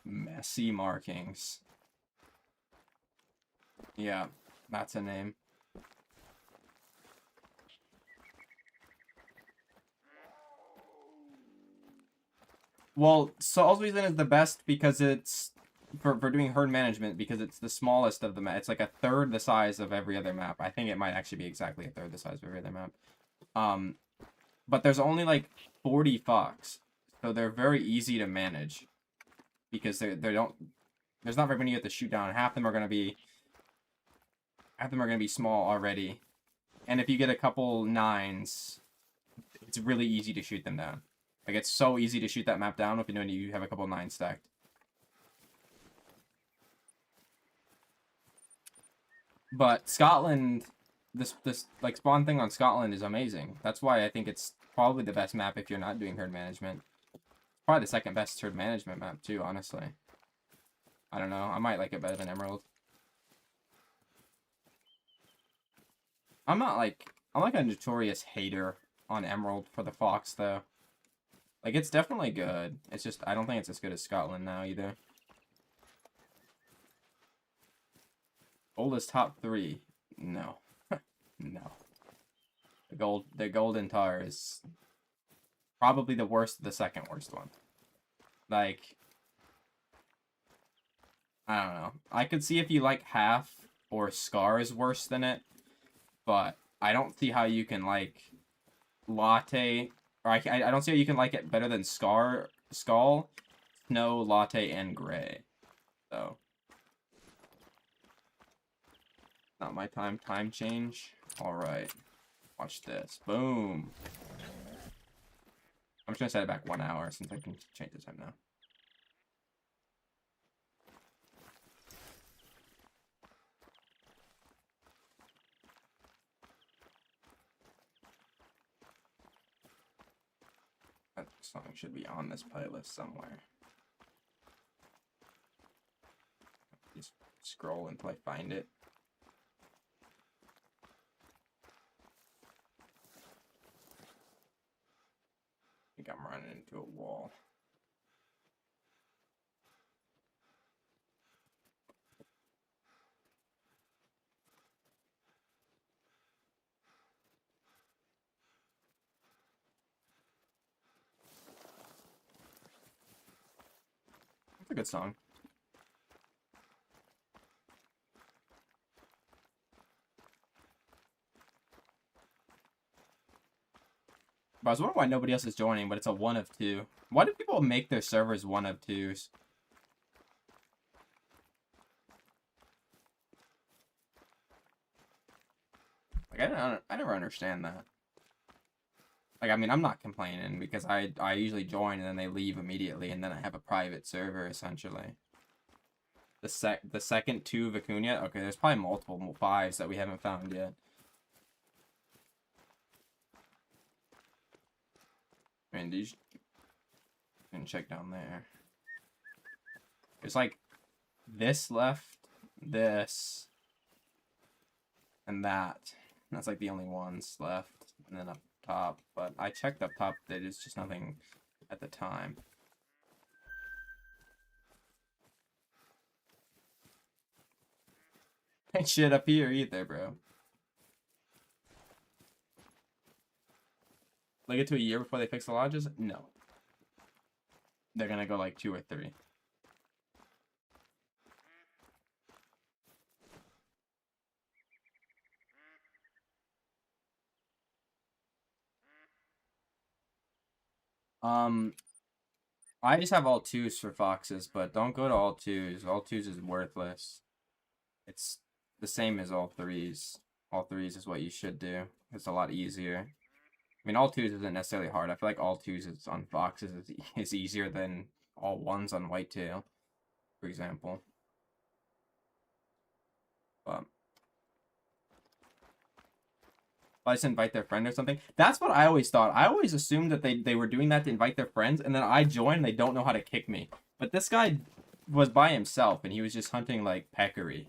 Messy markings. Yeah, that's a name. Well, Saul's Reason is the best because it's for doing herd management, because it's the smallest of the map. It's like a third the size of every other map. I think it might actually be exactly a third the size of every other map. But there's only like 40 fox, so they're very easy to manage because they don't There's not very many you have to shoot down. Half of them are gonna be small already. And if you get a couple 9s, it's really easy to shoot them down. Like, it's so easy to shoot that map down if you have a couple 9s stacked. But Scotland, this like spawn thing on Scotland is amazing. That's why I think it's probably the best map if you're not doing herd management. Probably the second best herd management map too, honestly. I don't know. I might like it better than Emerald. I'm like a notorious hater on Emerald for the Fox though. Like, it's definitely good. It's just I don't think it's as good as Scotland now either. Oldest top 3. No. No. The golden tar is probably the worst, the second worst one. Like, I don't know. I could see if you like half or Scar is worse than it, but I don't see how you can like Latte, or I don't see how you can like it better than Skull, Snow, Latte, and Gray. So, not my time. Time change. All right. Watch this. Boom. I'm just gonna set it back 1 hour since I can change the time now. That song should be on this playlist somewhere. Just scroll until I find it. I think I'm running into a wall. It's a good song. But I was wondering why nobody else is joining, but it's a 1 of 2. Why do people make their servers 1 of 2s? Like, I never understand that. Like, I mean, I'm not complaining because I usually join and then they leave immediately, and then I have a private server essentially. The second 2 Vicuña. Okay, there's probably multiple 5s that we haven't found yet. I mean, you can check down there. There's like this left, this, and that. That's like the only ones left, and then up top. But I checked up top. There's just nothing at the time. Ain't shit up here either, bro. Like it to a year before they fix the lodges? No. They're gonna go like 2 or 3. I just have all 2s for foxes, but don't go to all 2s. All 2s is worthless. It's the same as all 3s. All 3s is what you should do. It's a lot easier. I mean, all 2s isn't necessarily hard. I feel like all 2s is on foxes is easier than all 1s on whitetail, for example. But I just invite their friend or something. That's what I always thought. I always assumed that they were doing that to invite their friends, and then I join and they don't know how to kick me. But this guy was by himself, and he was just hunting, like, peccary.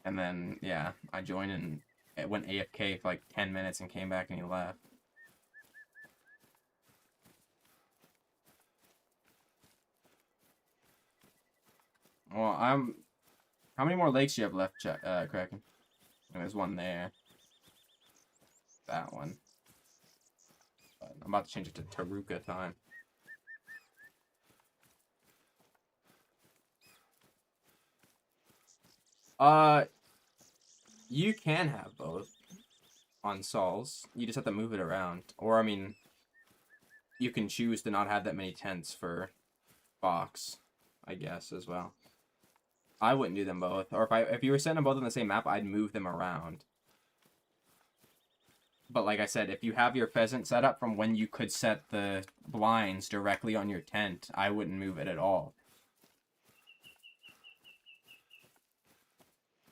And then, yeah, I joined and it went AFK for like 10 minutes and came back and he left. Well, how many more lakes do you have left, Kraken? There's one there. That one. But I'm about to change it to Taruka time. You can have both. on Sols. You just have to move it around. Or, I mean, you can choose to not have that many tents for box, I guess, as well. I wouldn't do them both. Or if you were setting them both on the same map, I'd move them around. But like I said, if you have your pheasant set up from when you could set the blinds directly on your tent, I wouldn't move it at all.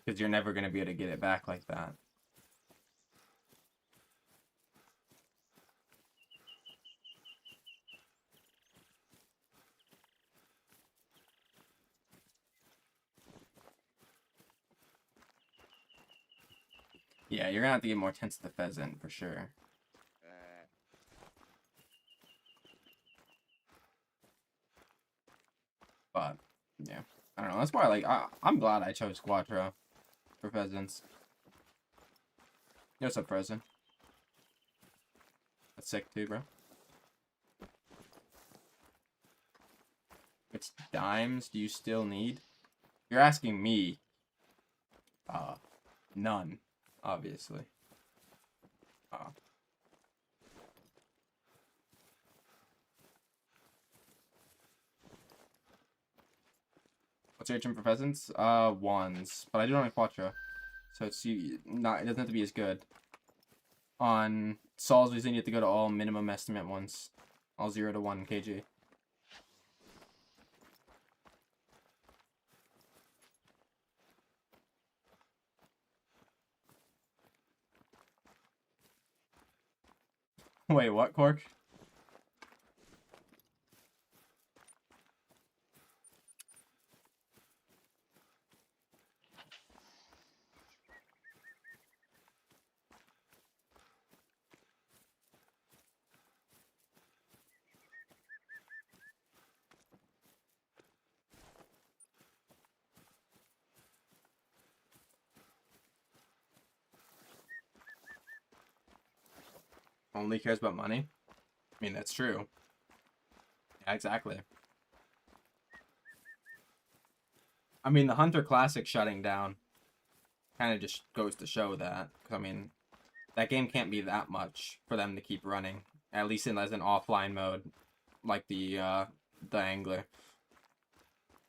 Because you're never going to be able to get it back like that. Yeah, you're gonna have to get more tents to the pheasant for sure. But yeah, I don't know. That's why I'm glad I chose Quattro for pheasants. Yo, what's up, Frozen? That's sick too, bro. Which dimes do you still need? You're asking me. None, obviously. What's your HM for pheasants? Ones, but I do it on Quattro, so it's not. It doesn't have to be as good. On Sol's reason, you have to go to all minimum estimate ones, all 0 to 1 kg. Wait, what, Cork? Only cares about money? I mean, that's true. Yeah, exactly. I mean, the Hunter Classic shutting down kind of just goes to show that. 'Cause, I mean, that game can't be that much for them to keep running. At least as an offline mode, like the Angler.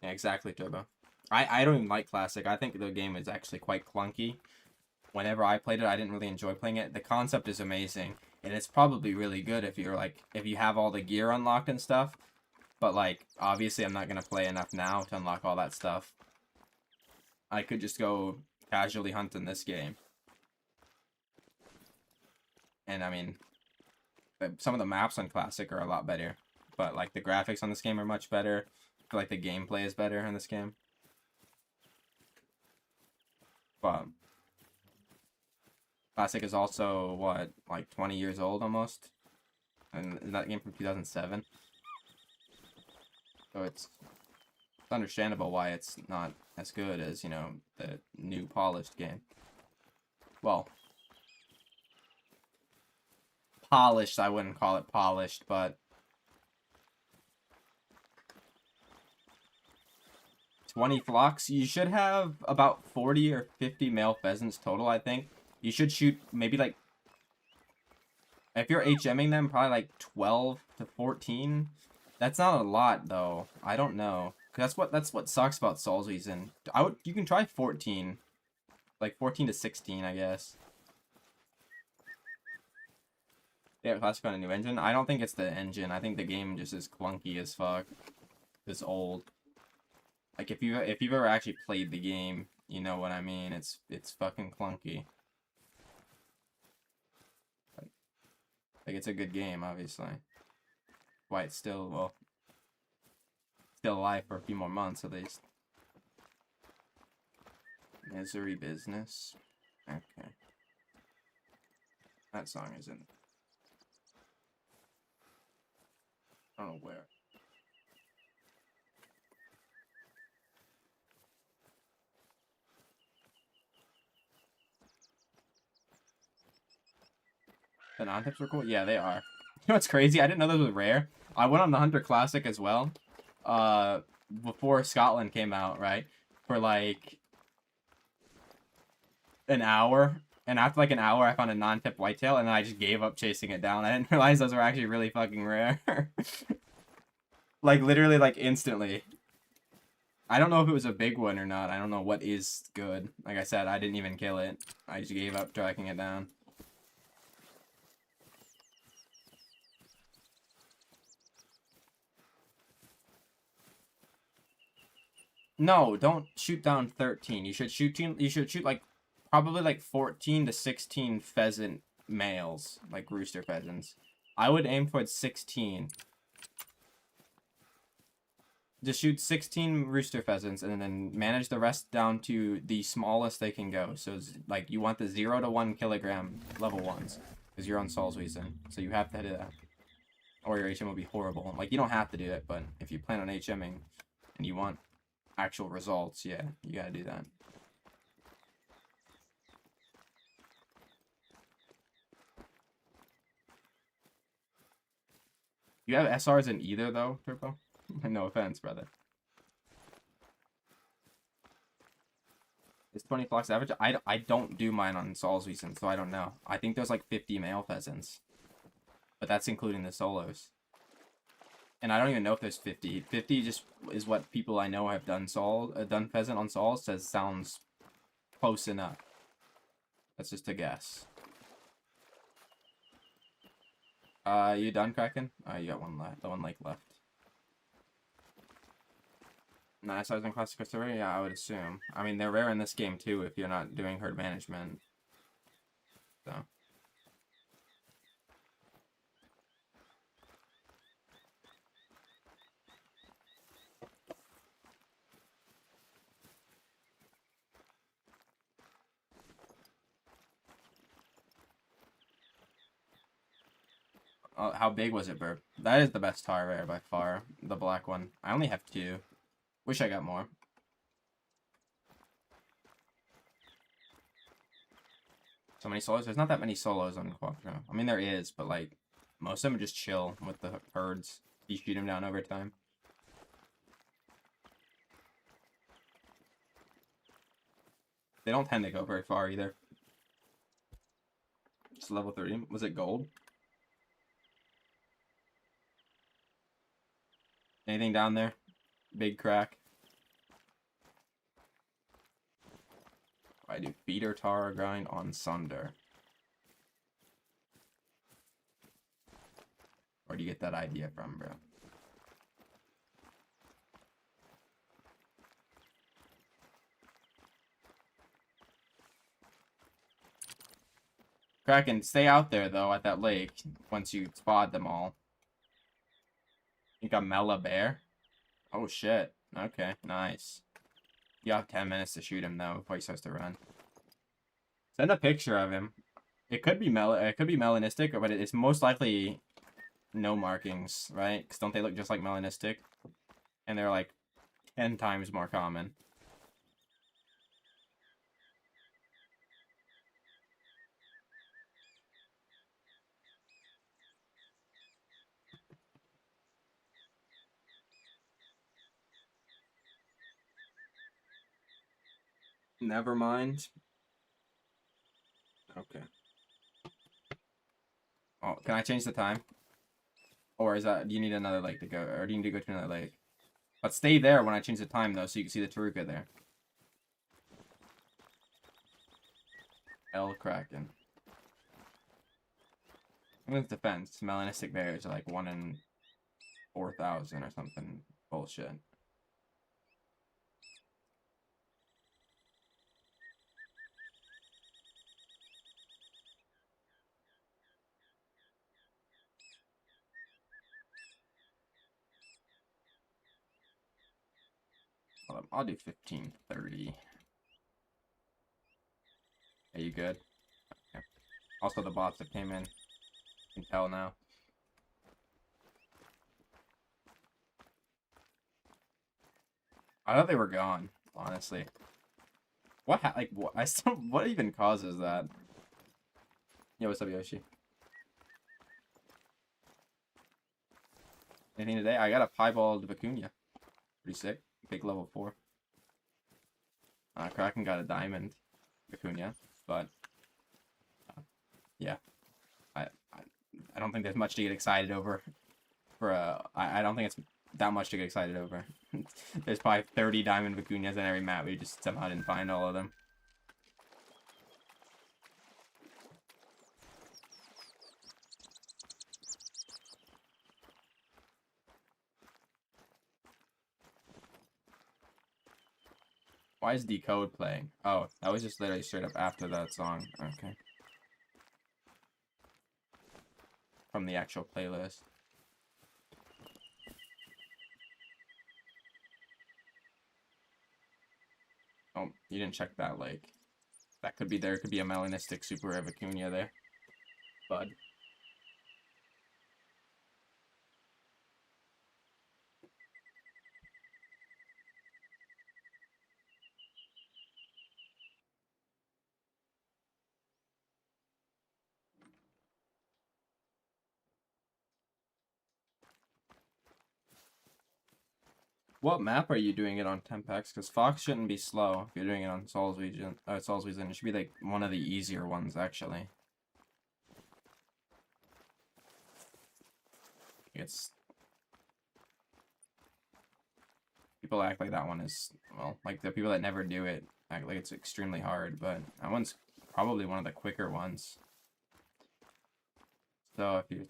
Yeah, exactly, Turbo. I don't even like Classic. I think the game is actually quite clunky. Whenever I played it, I didn't really enjoy playing it. The concept is amazing, and it's probably really good if you have all the gear unlocked and stuff. But like, obviously, I'm not gonna play enough now to unlock all that stuff. I could just go casually hunt in this game. And I mean, some of the maps on Classic are a lot better, but like the graphics on this game are much better. I feel like the gameplay is better in this game. But Classic is also, what, like 20 years old almost? And that game from 2007. So it's understandable why it's not as good as, you know, the new polished game. Well, polished, I wouldn't call it polished, but 20 flocks. You should have about 40 or 50 male pheasants total, I think. You should shoot maybe like, if you're HMing them, probably like 12 to 14. That's not a lot though. I don't know. Cause that's what sucks about Soul Season. You can try 14. Like 14 to 16, I guess. Yeah, Classic on a new engine. I don't think it's the engine. I think the game just is clunky as fuck. It's old. Like if you've ever actually played the game, you know what I mean. It's fucking clunky. Like it's a good game, obviously. Why it's still alive for a few more months at least. Misery Business. Okay. That song is in. I don't know where. The non-tips were cool? Yeah, they are. You know what's crazy? I didn't know those were rare. I went on the Hunter Classic as well. Before Scotland came out, right? For like an hour. And after like an hour, I found a non-tip whitetail, and then I just gave up chasing it down. I didn't realize those were actually really fucking rare. Like, literally, like, instantly. I don't know if it was a big one or not. I don't know what is good. Like I said, I didn't even kill it. I just gave up tracking it down. No, don't shoot down 13. You should shoot like probably like 14 to 16 pheasant males, like rooster pheasants. I would aim for 16. Just shoot 16 rooster pheasants and then manage the rest down to the smallest they can go. So it's like you want the 0 to 1 kilogram level ones because you're on Sol's season. So you have to do that. Or your HM will be horrible. Like, you don't have to do it, but if you plan on HMing and you want actual results, yeah, you gotta do that. You have SRs in either, though, Turbo? No offense, brother. Is 20 flocks average? I don't do mine on Sol's season, so I don't know. I think there's like 50 male pheasants. But that's including the solos. And I don't even know if there's 50. 50 just is what people I know have done done pheasant on Sol says sounds close enough. That's just a guess. You done, Kraken? You got one left. The one lake left. Nice size in classic server? Yeah, I would assume. I mean, they're rare in this game too if you're not doing herd management. So. How big was it, Burp? That is the best tar rare by far. The black one. I only have 2. Wish I got more. So many solos? There's not that many solos on Quattro. I mean, there is, but like, most of them just chill with the herds. You shoot them down over time. They don't tend to go very far either. Just level 30. Was it gold? Anything down there? Big crack. I do feeder tar grind on Sunder. Where do you get that idea from, bro? Kraken, stay out there, though, at that lake, once you spot them all. You got Mela Bear? Oh, shit. Okay, nice. You have 10 minutes to shoot him, though, before he starts to run. Send a picture of him. It could be melanistic, but it's most likely no markings, right? Because don't they look just like melanistic? And they're like 10 times more common. Never mind. Okay. Oh, can I change the time? Or is that, do you need another lake to go, or do you need to go to another lake? But stay there when I change the time, though, so you can see the Taruka there. El Kraken. With defense, melanistic bears are like 1 in 4,000 or something. Bullshit. I'll do 1530. Are you good? Okay. Also, the bots that came in. You can tell now. I thought they were gone, honestly. What, what, what even causes that? Yo, what's up, Yoshi? Anything today? I got a piebald vicuña. Pretty sick. Big level 4. Kraken got a diamond vicuña, but yeah, I, I don't think there's much to get excited over. I don't think it's that much to get excited over. There's probably 30 diamond vicuñas in every map. We just somehow didn't find all of them. Why is Decode playing? Oh, that was just literally straight up after that song. Okay. From the actual playlist. Oh, you didn't check that lake. That could be there. Could be a melanistic super rare vicuña there. Bud. What map are you doing it on, Tempex? Because Fox shouldn't be slow if you're doing it on Sol's region. Sol's region. It should be like one of the easier ones, actually. It's people act like that one is, well, like the people that never do it act like it's extremely hard, but that one's probably one of the quicker ones. So if you're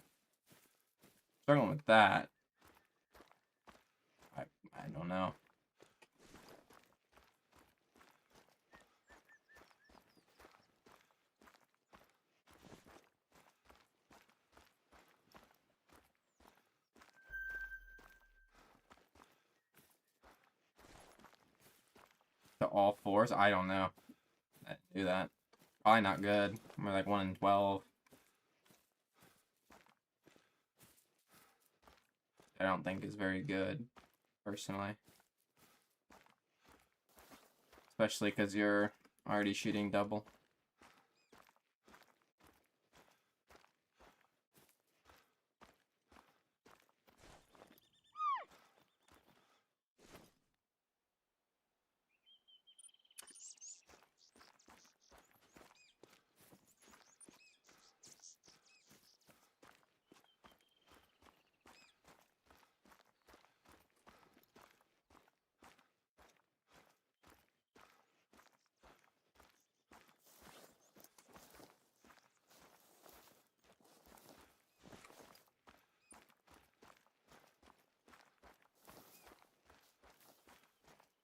struggling with that, I don't know. To all fours, I don't know. I do that. Probably not good. We're like 1 in 12. I don't think is very good, personally. Especially because you're already shooting double.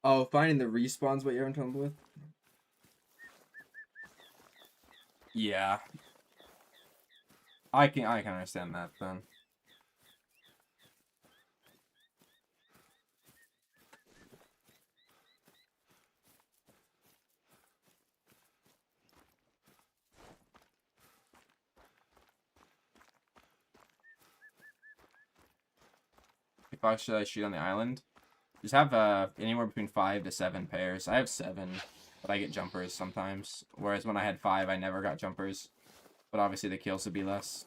Oh, finding the respawns what you're having trouble with? Yeah. I can understand that then. If I should I shoot on the island? Just have anywhere between 5 to 7 pairs. I have 7, but I get jumpers sometimes. Whereas when I had 5, I never got jumpers. But obviously the kills would be less.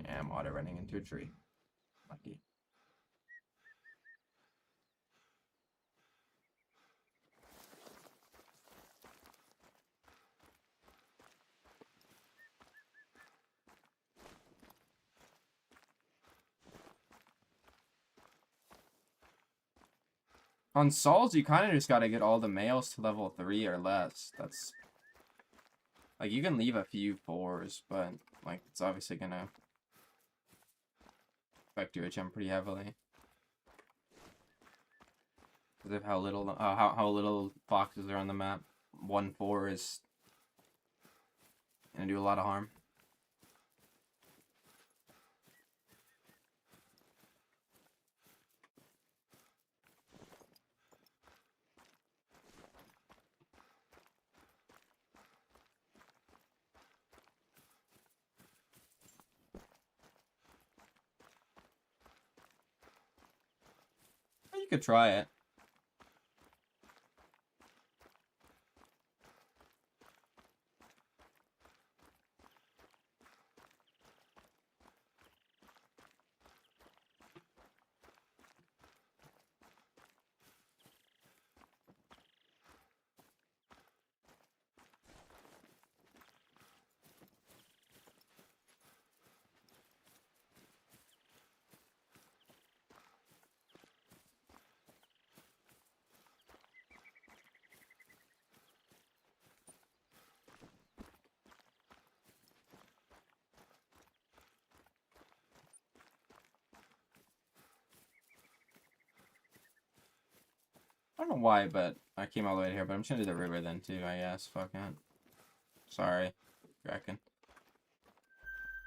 Yeah, I'm auto running into a tree. Lucky. On Souls, you kind of just gotta get all the males to level 3 or less. That's... Like, you can leave a few 4s, but, like, it's obviously gonna affect your HM pretty heavily. Because of how little, how little foxes are on the map. 1-4 is gonna do a lot of harm. could try it. I don't know why, but I came all the way here, but I'm just gonna do the river then too, I guess. Fuck it. Sorry, Kraken.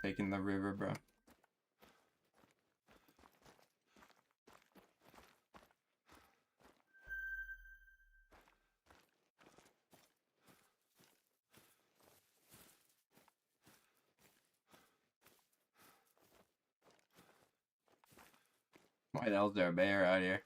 Taking the river, bro. Why the hell is there a bear out here?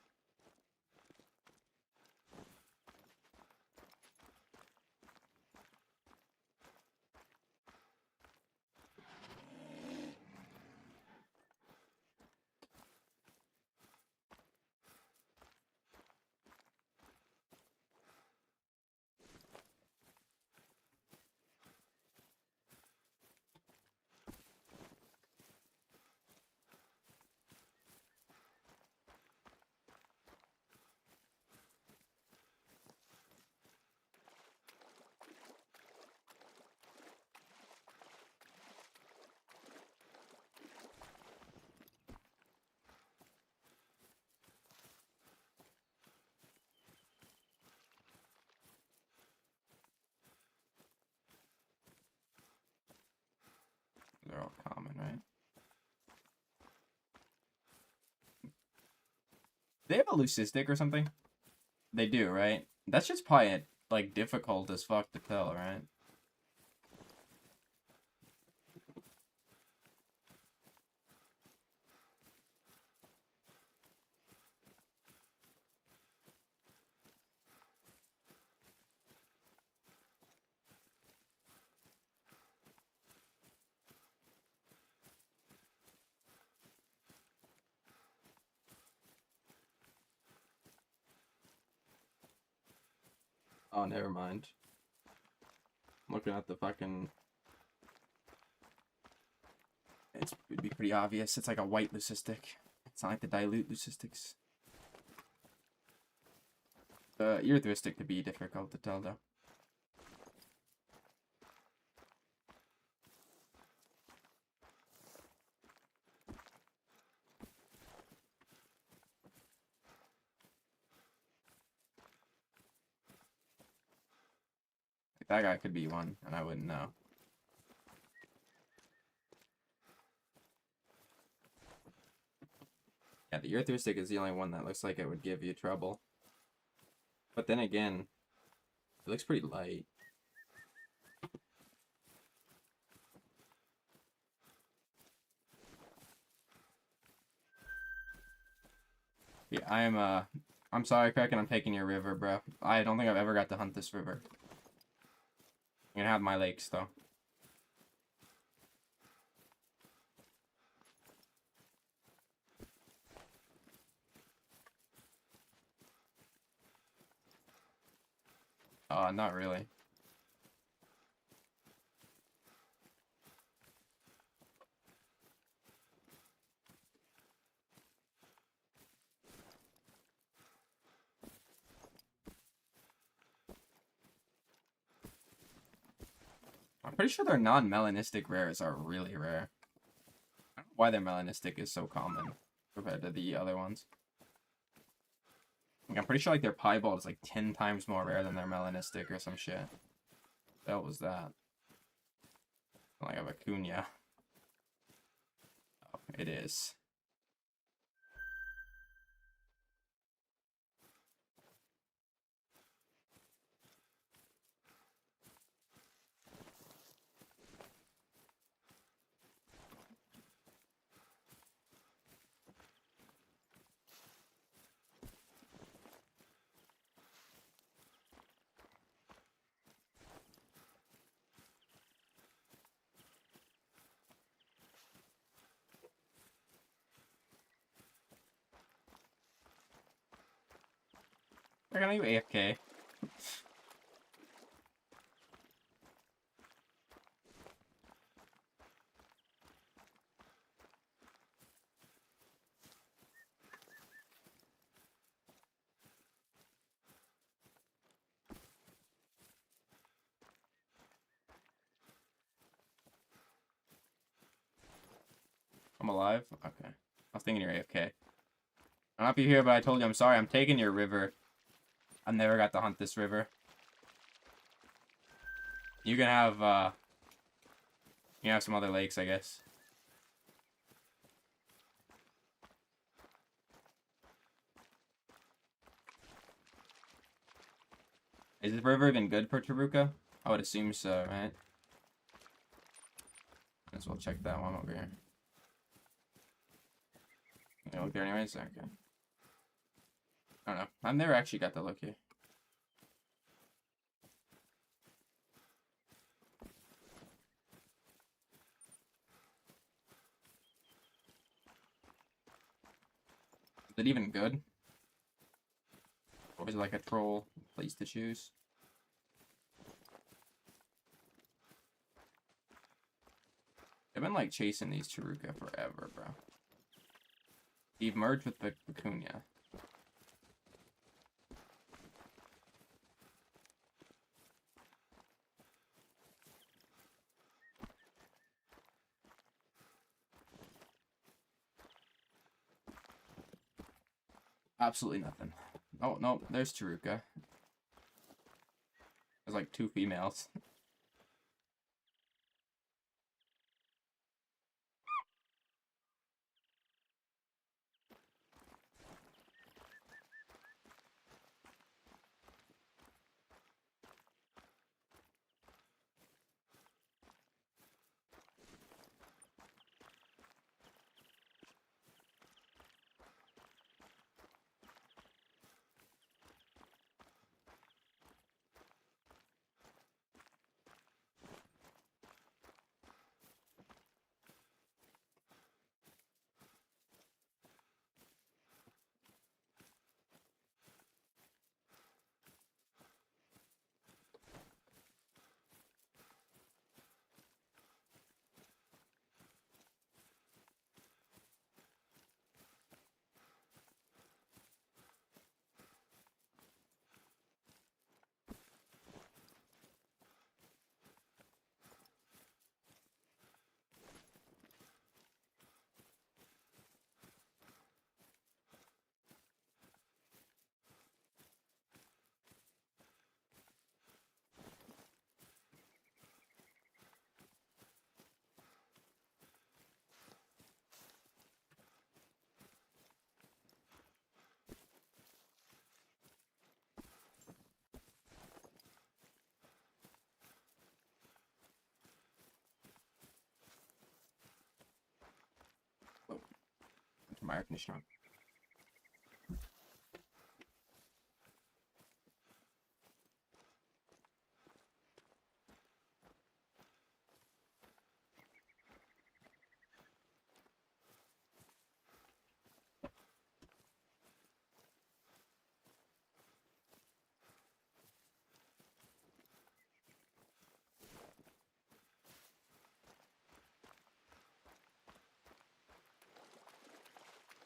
They're all common, right? They have a leucistic or something? They do, right? That's just probably, like, difficult as fuck to tell, right? Oh, never mind. I'm looking at the fucking... It'd be pretty obvious. It's like a white leucistic. It's not like the dilute leucistics. The erythrostic could be difficult to tell, though. Like, that guy could be one, and I wouldn't know. Yeah, the erythrostic is the only one that looks like it would give you trouble. But then again, it looks pretty light. Yeah, I'm sorry, Kraken, I'm taking your river, bro. I don't think I've ever got to hunt this river. I'm gonna have my lakes, though. Not really. I'm pretty sure their non-melanistic rares are really rare. I don't know why their melanistic is so common compared to the other ones. Like, I'm pretty sure like their piebald is like 10 times more rare than their melanistic or some shit. The hell was that? Like a Vicuña. Oh, it is. They're gonna leave AFK. I'm alive? Okay. I was thinking you're AFK. I don't know if you're here, but I told you I'm sorry. I'm taking your river. I never got to hunt this river. You can have, you have some other lakes, I guess. Is this river even good for Taruka? I would assume so, right? Might as well check that one over here. You look there anyways? Okay. I don't know. I've never actually got to look here. Is it even good? Or is it like a troll place to choose? I've been like chasing these Taruka forever, bro. You've merged with the Vicuña. Absolutely nothing. Oh, no, there's Taruka. There's like 2 females. Oh, my air conditioner.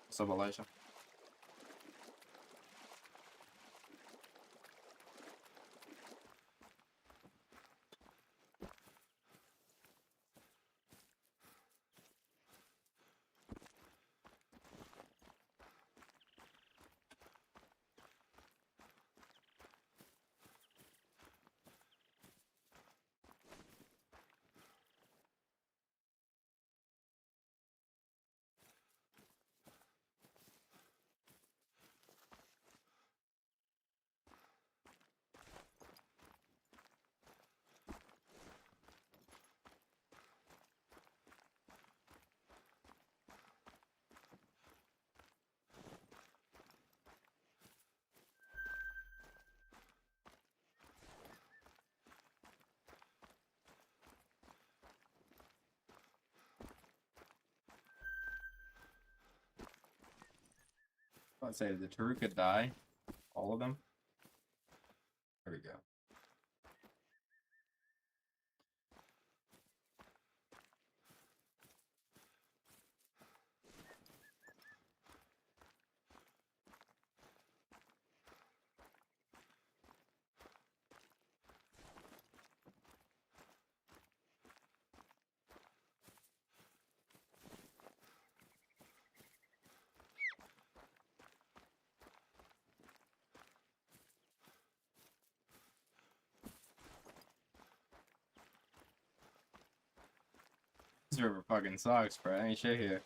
What's up, Elijah? I'd say, did the Taruka die? All of them? River fucking sucks, bro. Ain't shit here.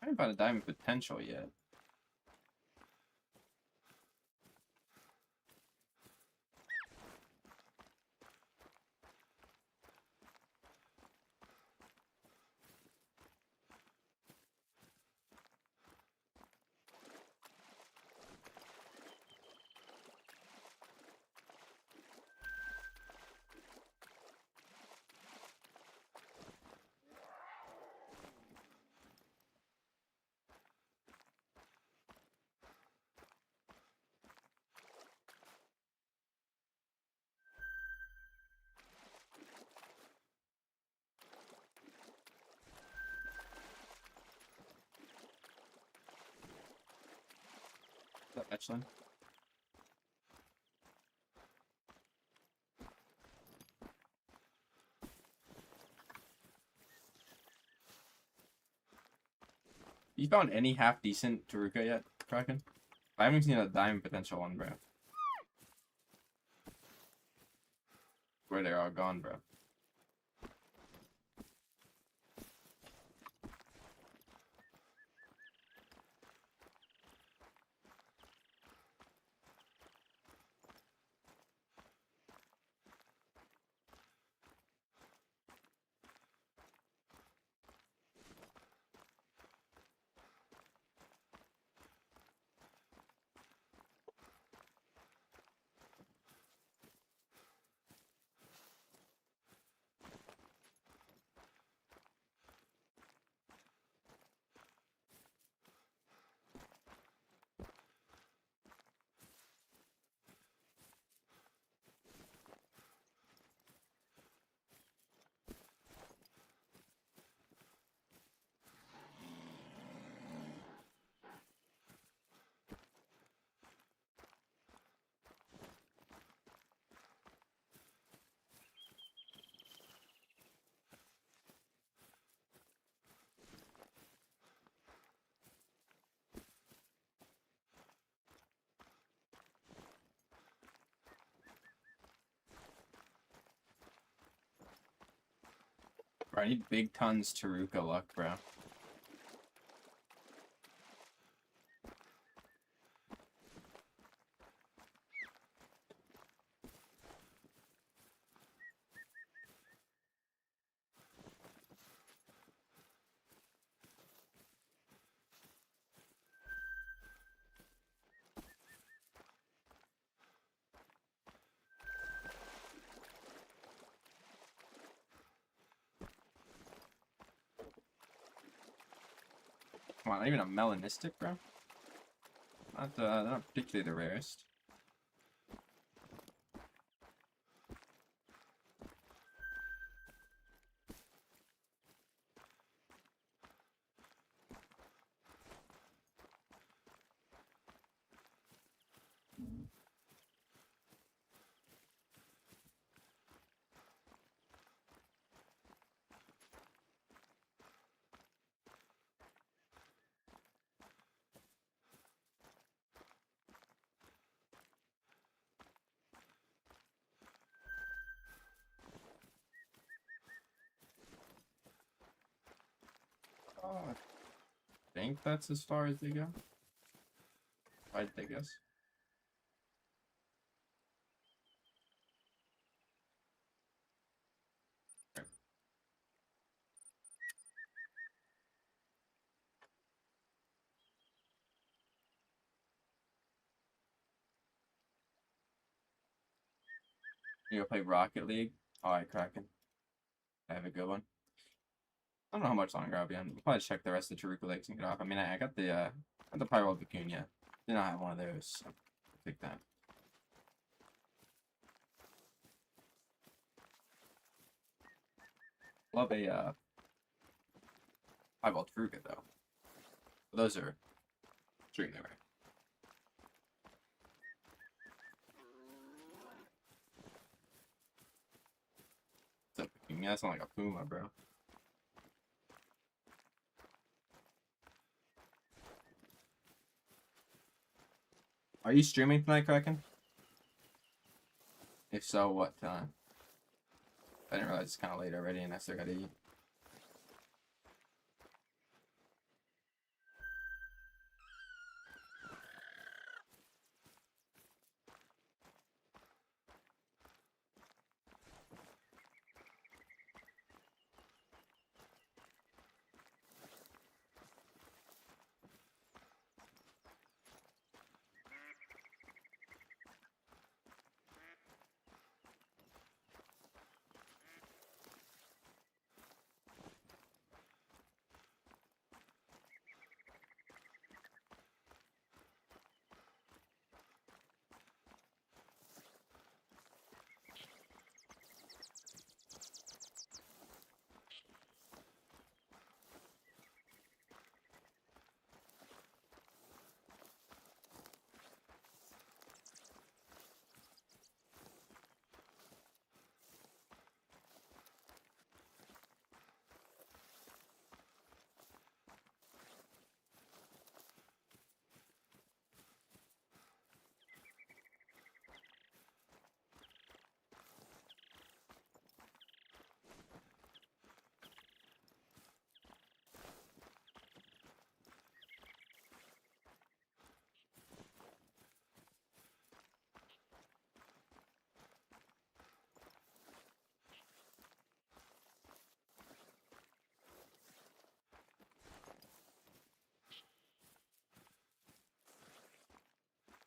I haven't found a diamond potential yet. Is that Michelin? You found any half decent Taruka yet, Kraken? I haven't seen a diamond potential one, bro. Where they're all gone, bro. Bro, I need big tons Taruka luck, bro. Come on, not even a melanistic, bro? Not particularly the rarest. I think that's as far as they go. I guess. Okay. You go play Rocket League? Alright, Kraken. I have a good one. I don't know how much longer I'll be on. We'll probably check the rest of the Chiruka Lakes and get off. I mean, I got the Pyro Vicuña. Did not have one of those, so I'll take that. Love a Piebald Fruga though. Those are extremely rare. What's up, Vicuña? That's not like a Puma, bro. Are you streaming tonight, Kraken? If so, what time? I didn't realize it's kind of late already and I still gotta eat.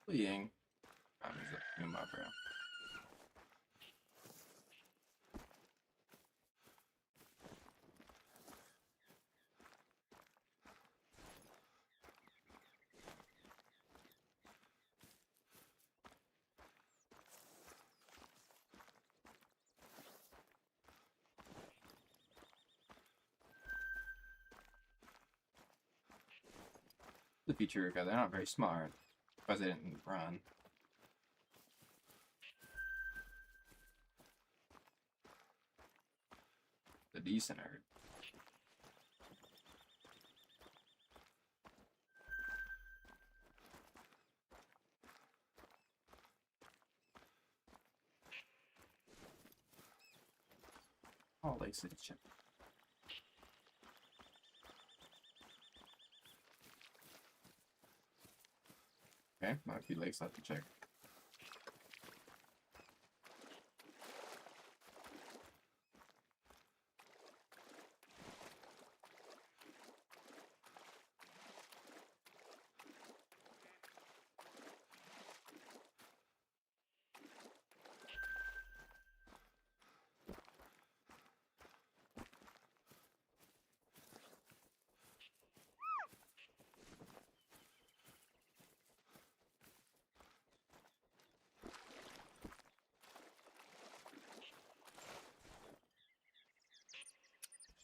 Fleeing. Is a Puma, bro. The feature, they're not very smart because they didn't run. The decent herd. Oh, Lake City chip. Okay, not a few lakes left to check.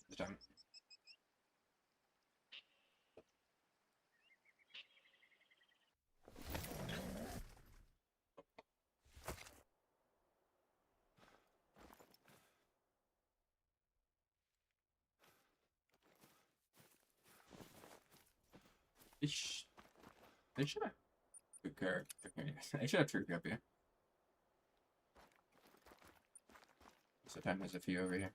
This time. They should have good character. They should have tricked up here. So time there's a few over here.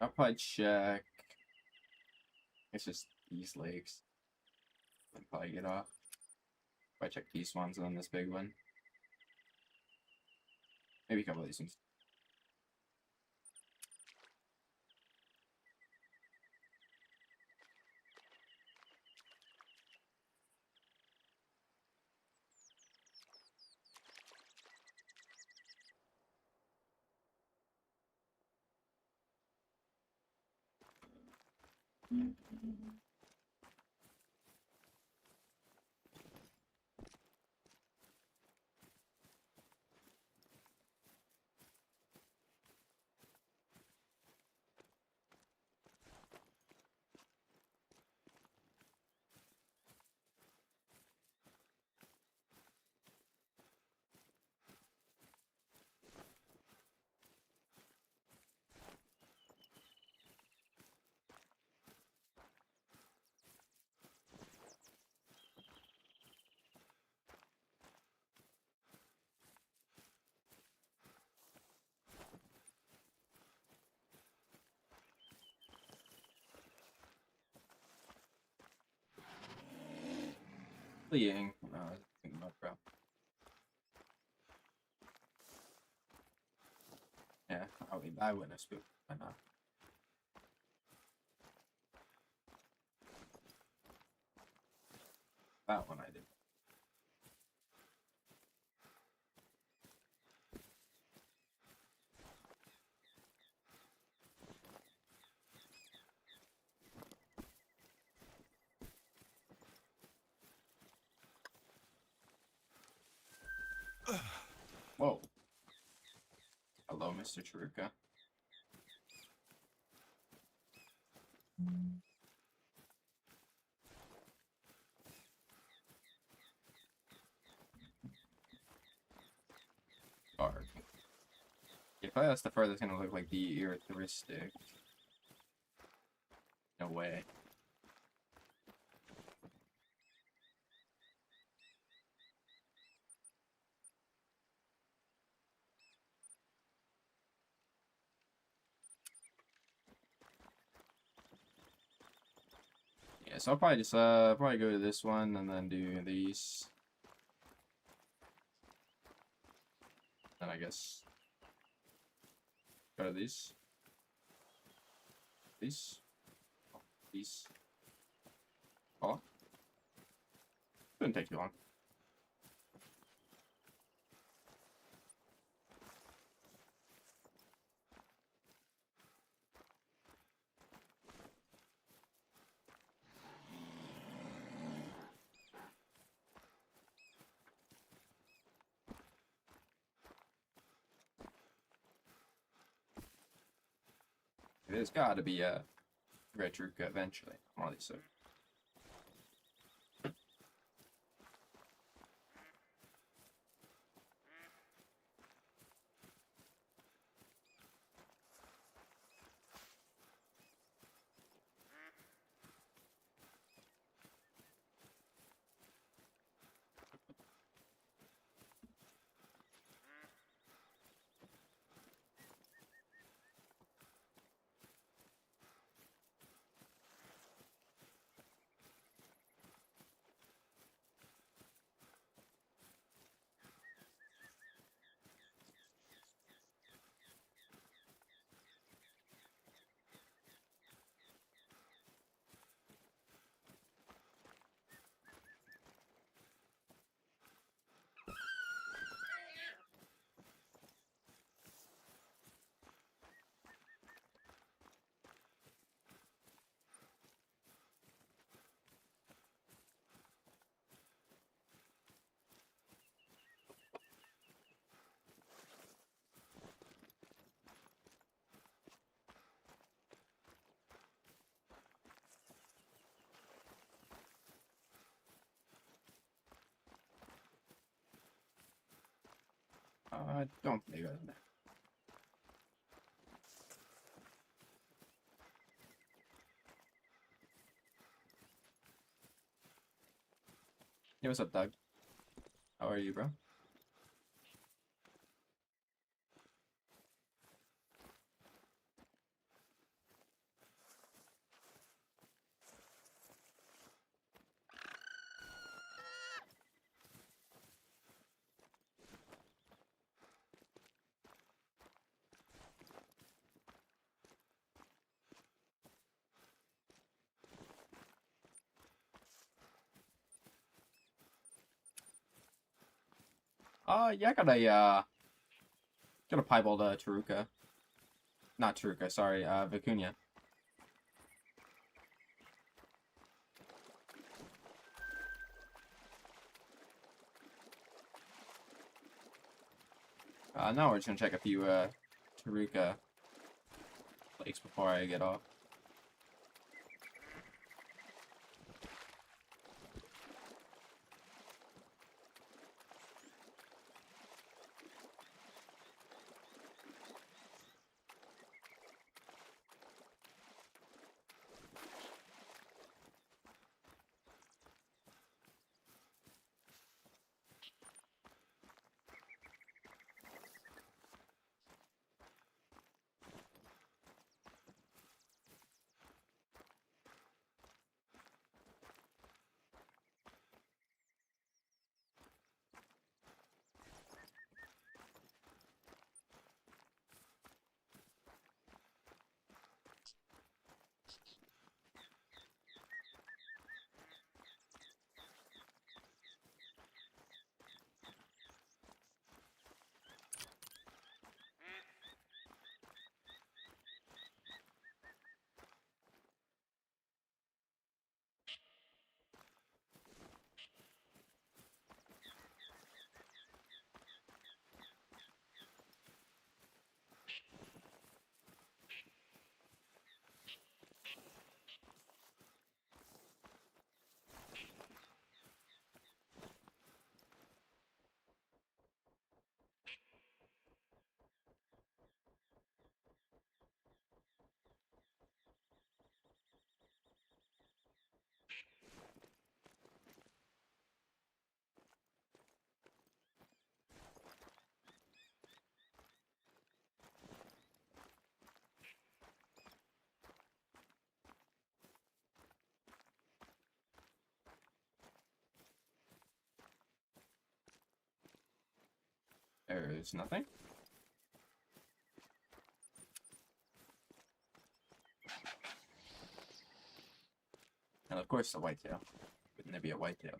I'll probably check. It's just these lakes. I'll probably get off. Probably check these ones and then this big one. Maybe a couple of these ones. Fleeing. No, I was thinking about bro. Yeah, I wouldn't have spooked. Why not? That one I did. Whoa. Hello, Mr. Chiruka. Bark. Yeah, probably that's the furthest gonna look like the characteristic. No way. Yeah, so I'll probably just probably go to this one and then do these. Then I guess go to these. These. Oh, these. Oh. Didn't take too long. There's gotta be a red Truca eventually. One of these, so. I don't think I got in there. Hey, what's up, Doug? How are you, bro? Yeah, got a piebald Taruka. Not Taruka, sorry, Vicuña. Now we're just gonna check a few Taruka lakes before I get off. There's nothing. And of course the whitetail. Wouldn't there be a whitetail?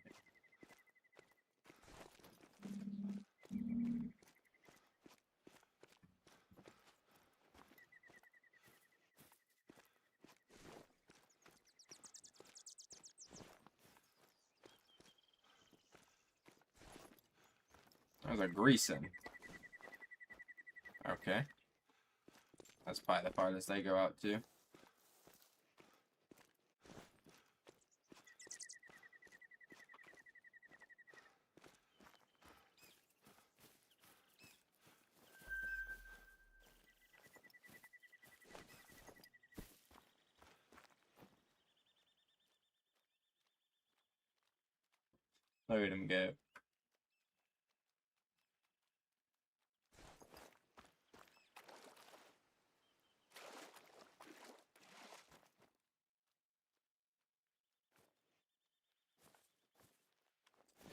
There's a greasing. Okay. That's probably the farthest they go out to. Look at him go.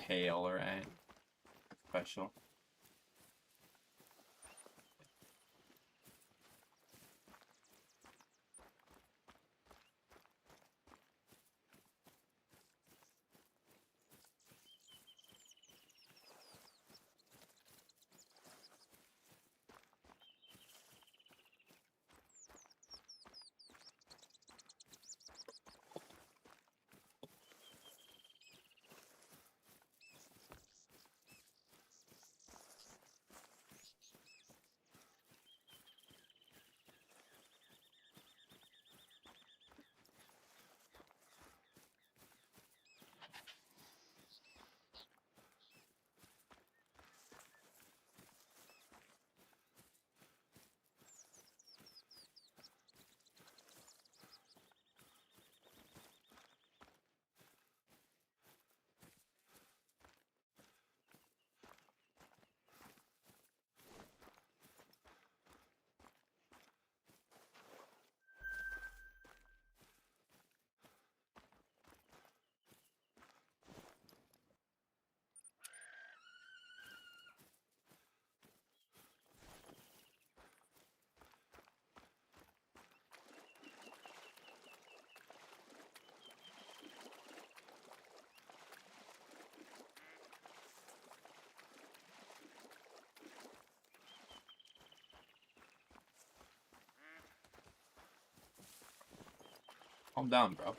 Pale, right? Special. Calm down, bro.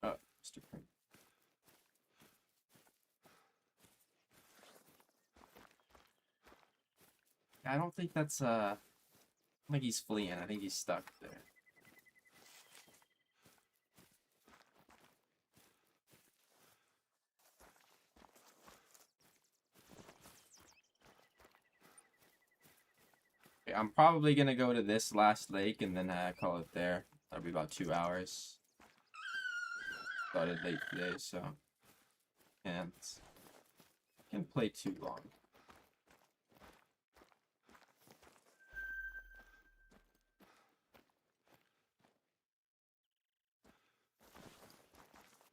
Oh, stupid. I don't think that's I don't think he's fleeing. I think he's stuck there. Okay, I'm probably gonna go to this last lake and then call it there. That'll be about 2 hours. Started late today, so can't play too long.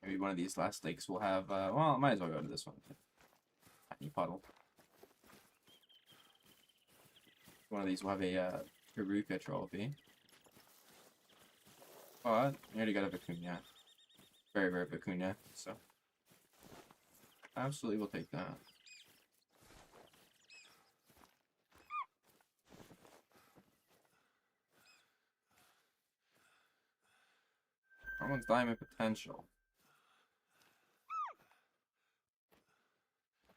Maybe one of these last lakes will have, well, I might as well go to this one. Tiny puddle. One of these will have a Peruka trophy. But you already got a Vicuña. Very rare Vicuña, so absolutely we'll take that. That one's diamond potential.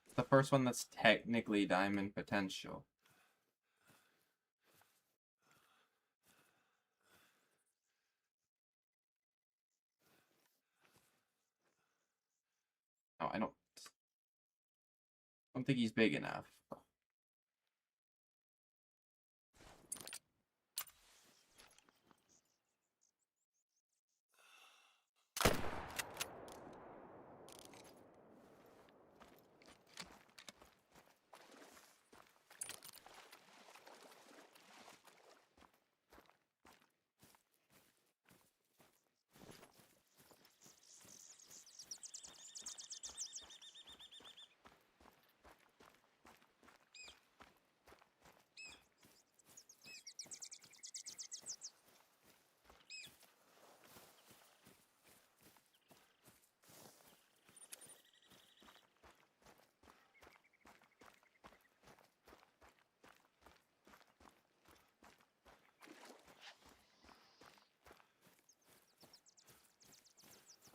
It's the first one that's technically diamond potential. No, I don't think he's big enough.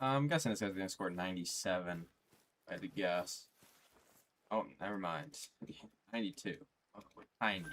I'm guessing this guy's gonna score 97. I had to guess. Oh, never mind. 92. Oh, tiny.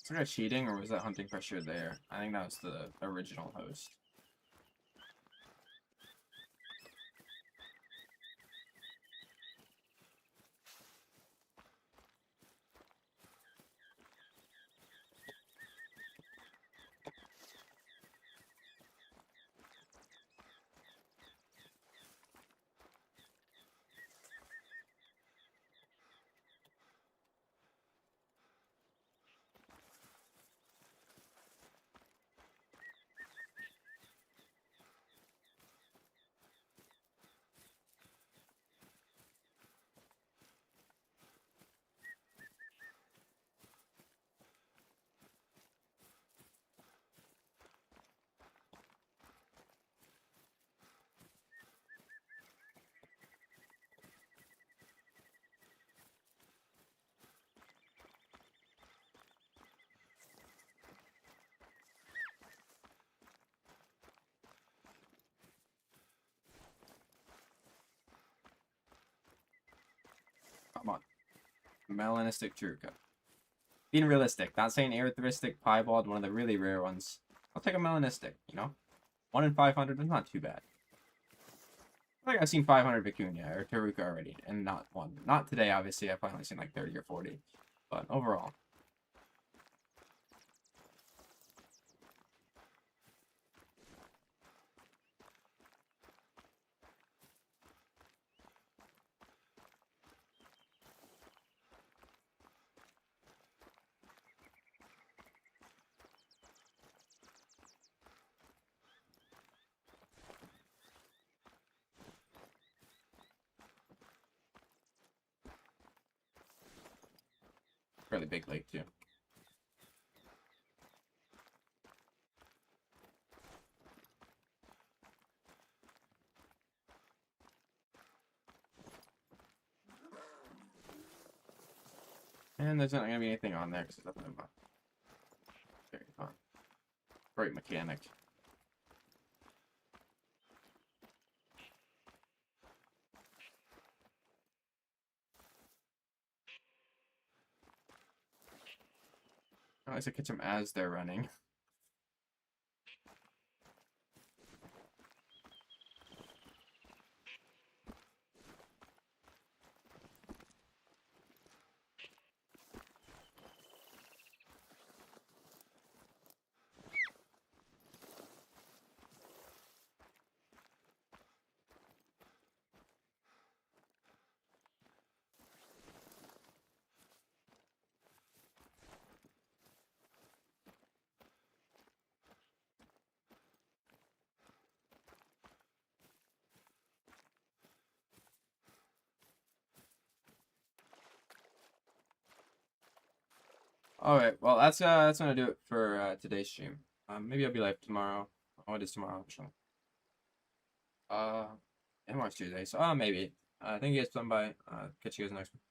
Was that cheating or was that hunting pressure there? I think that was the original host. Come on. Melanistic Truca. Being realistic. Not saying Erythristic, Piebald, one of the really rare ones. I'll take a Melanistic, you know? 1 in 500 is not too bad. I think I've seen 500 Vicuña or Taruka already, and not one. Not today, obviously. I've finally seen like 30 or 40. But overall. Fairly big lake, too. And there's not going to be anything on there because there's nothing about. Very fun. Great mechanic. I like to catch them as they're running. Alright, well that's gonna do it for today's stream. Maybe I'll be live tomorrow. Oh, it is tomorrow, actually. And Tuesday, so maybe. Thank you guys for coming by. Catch you guys next one.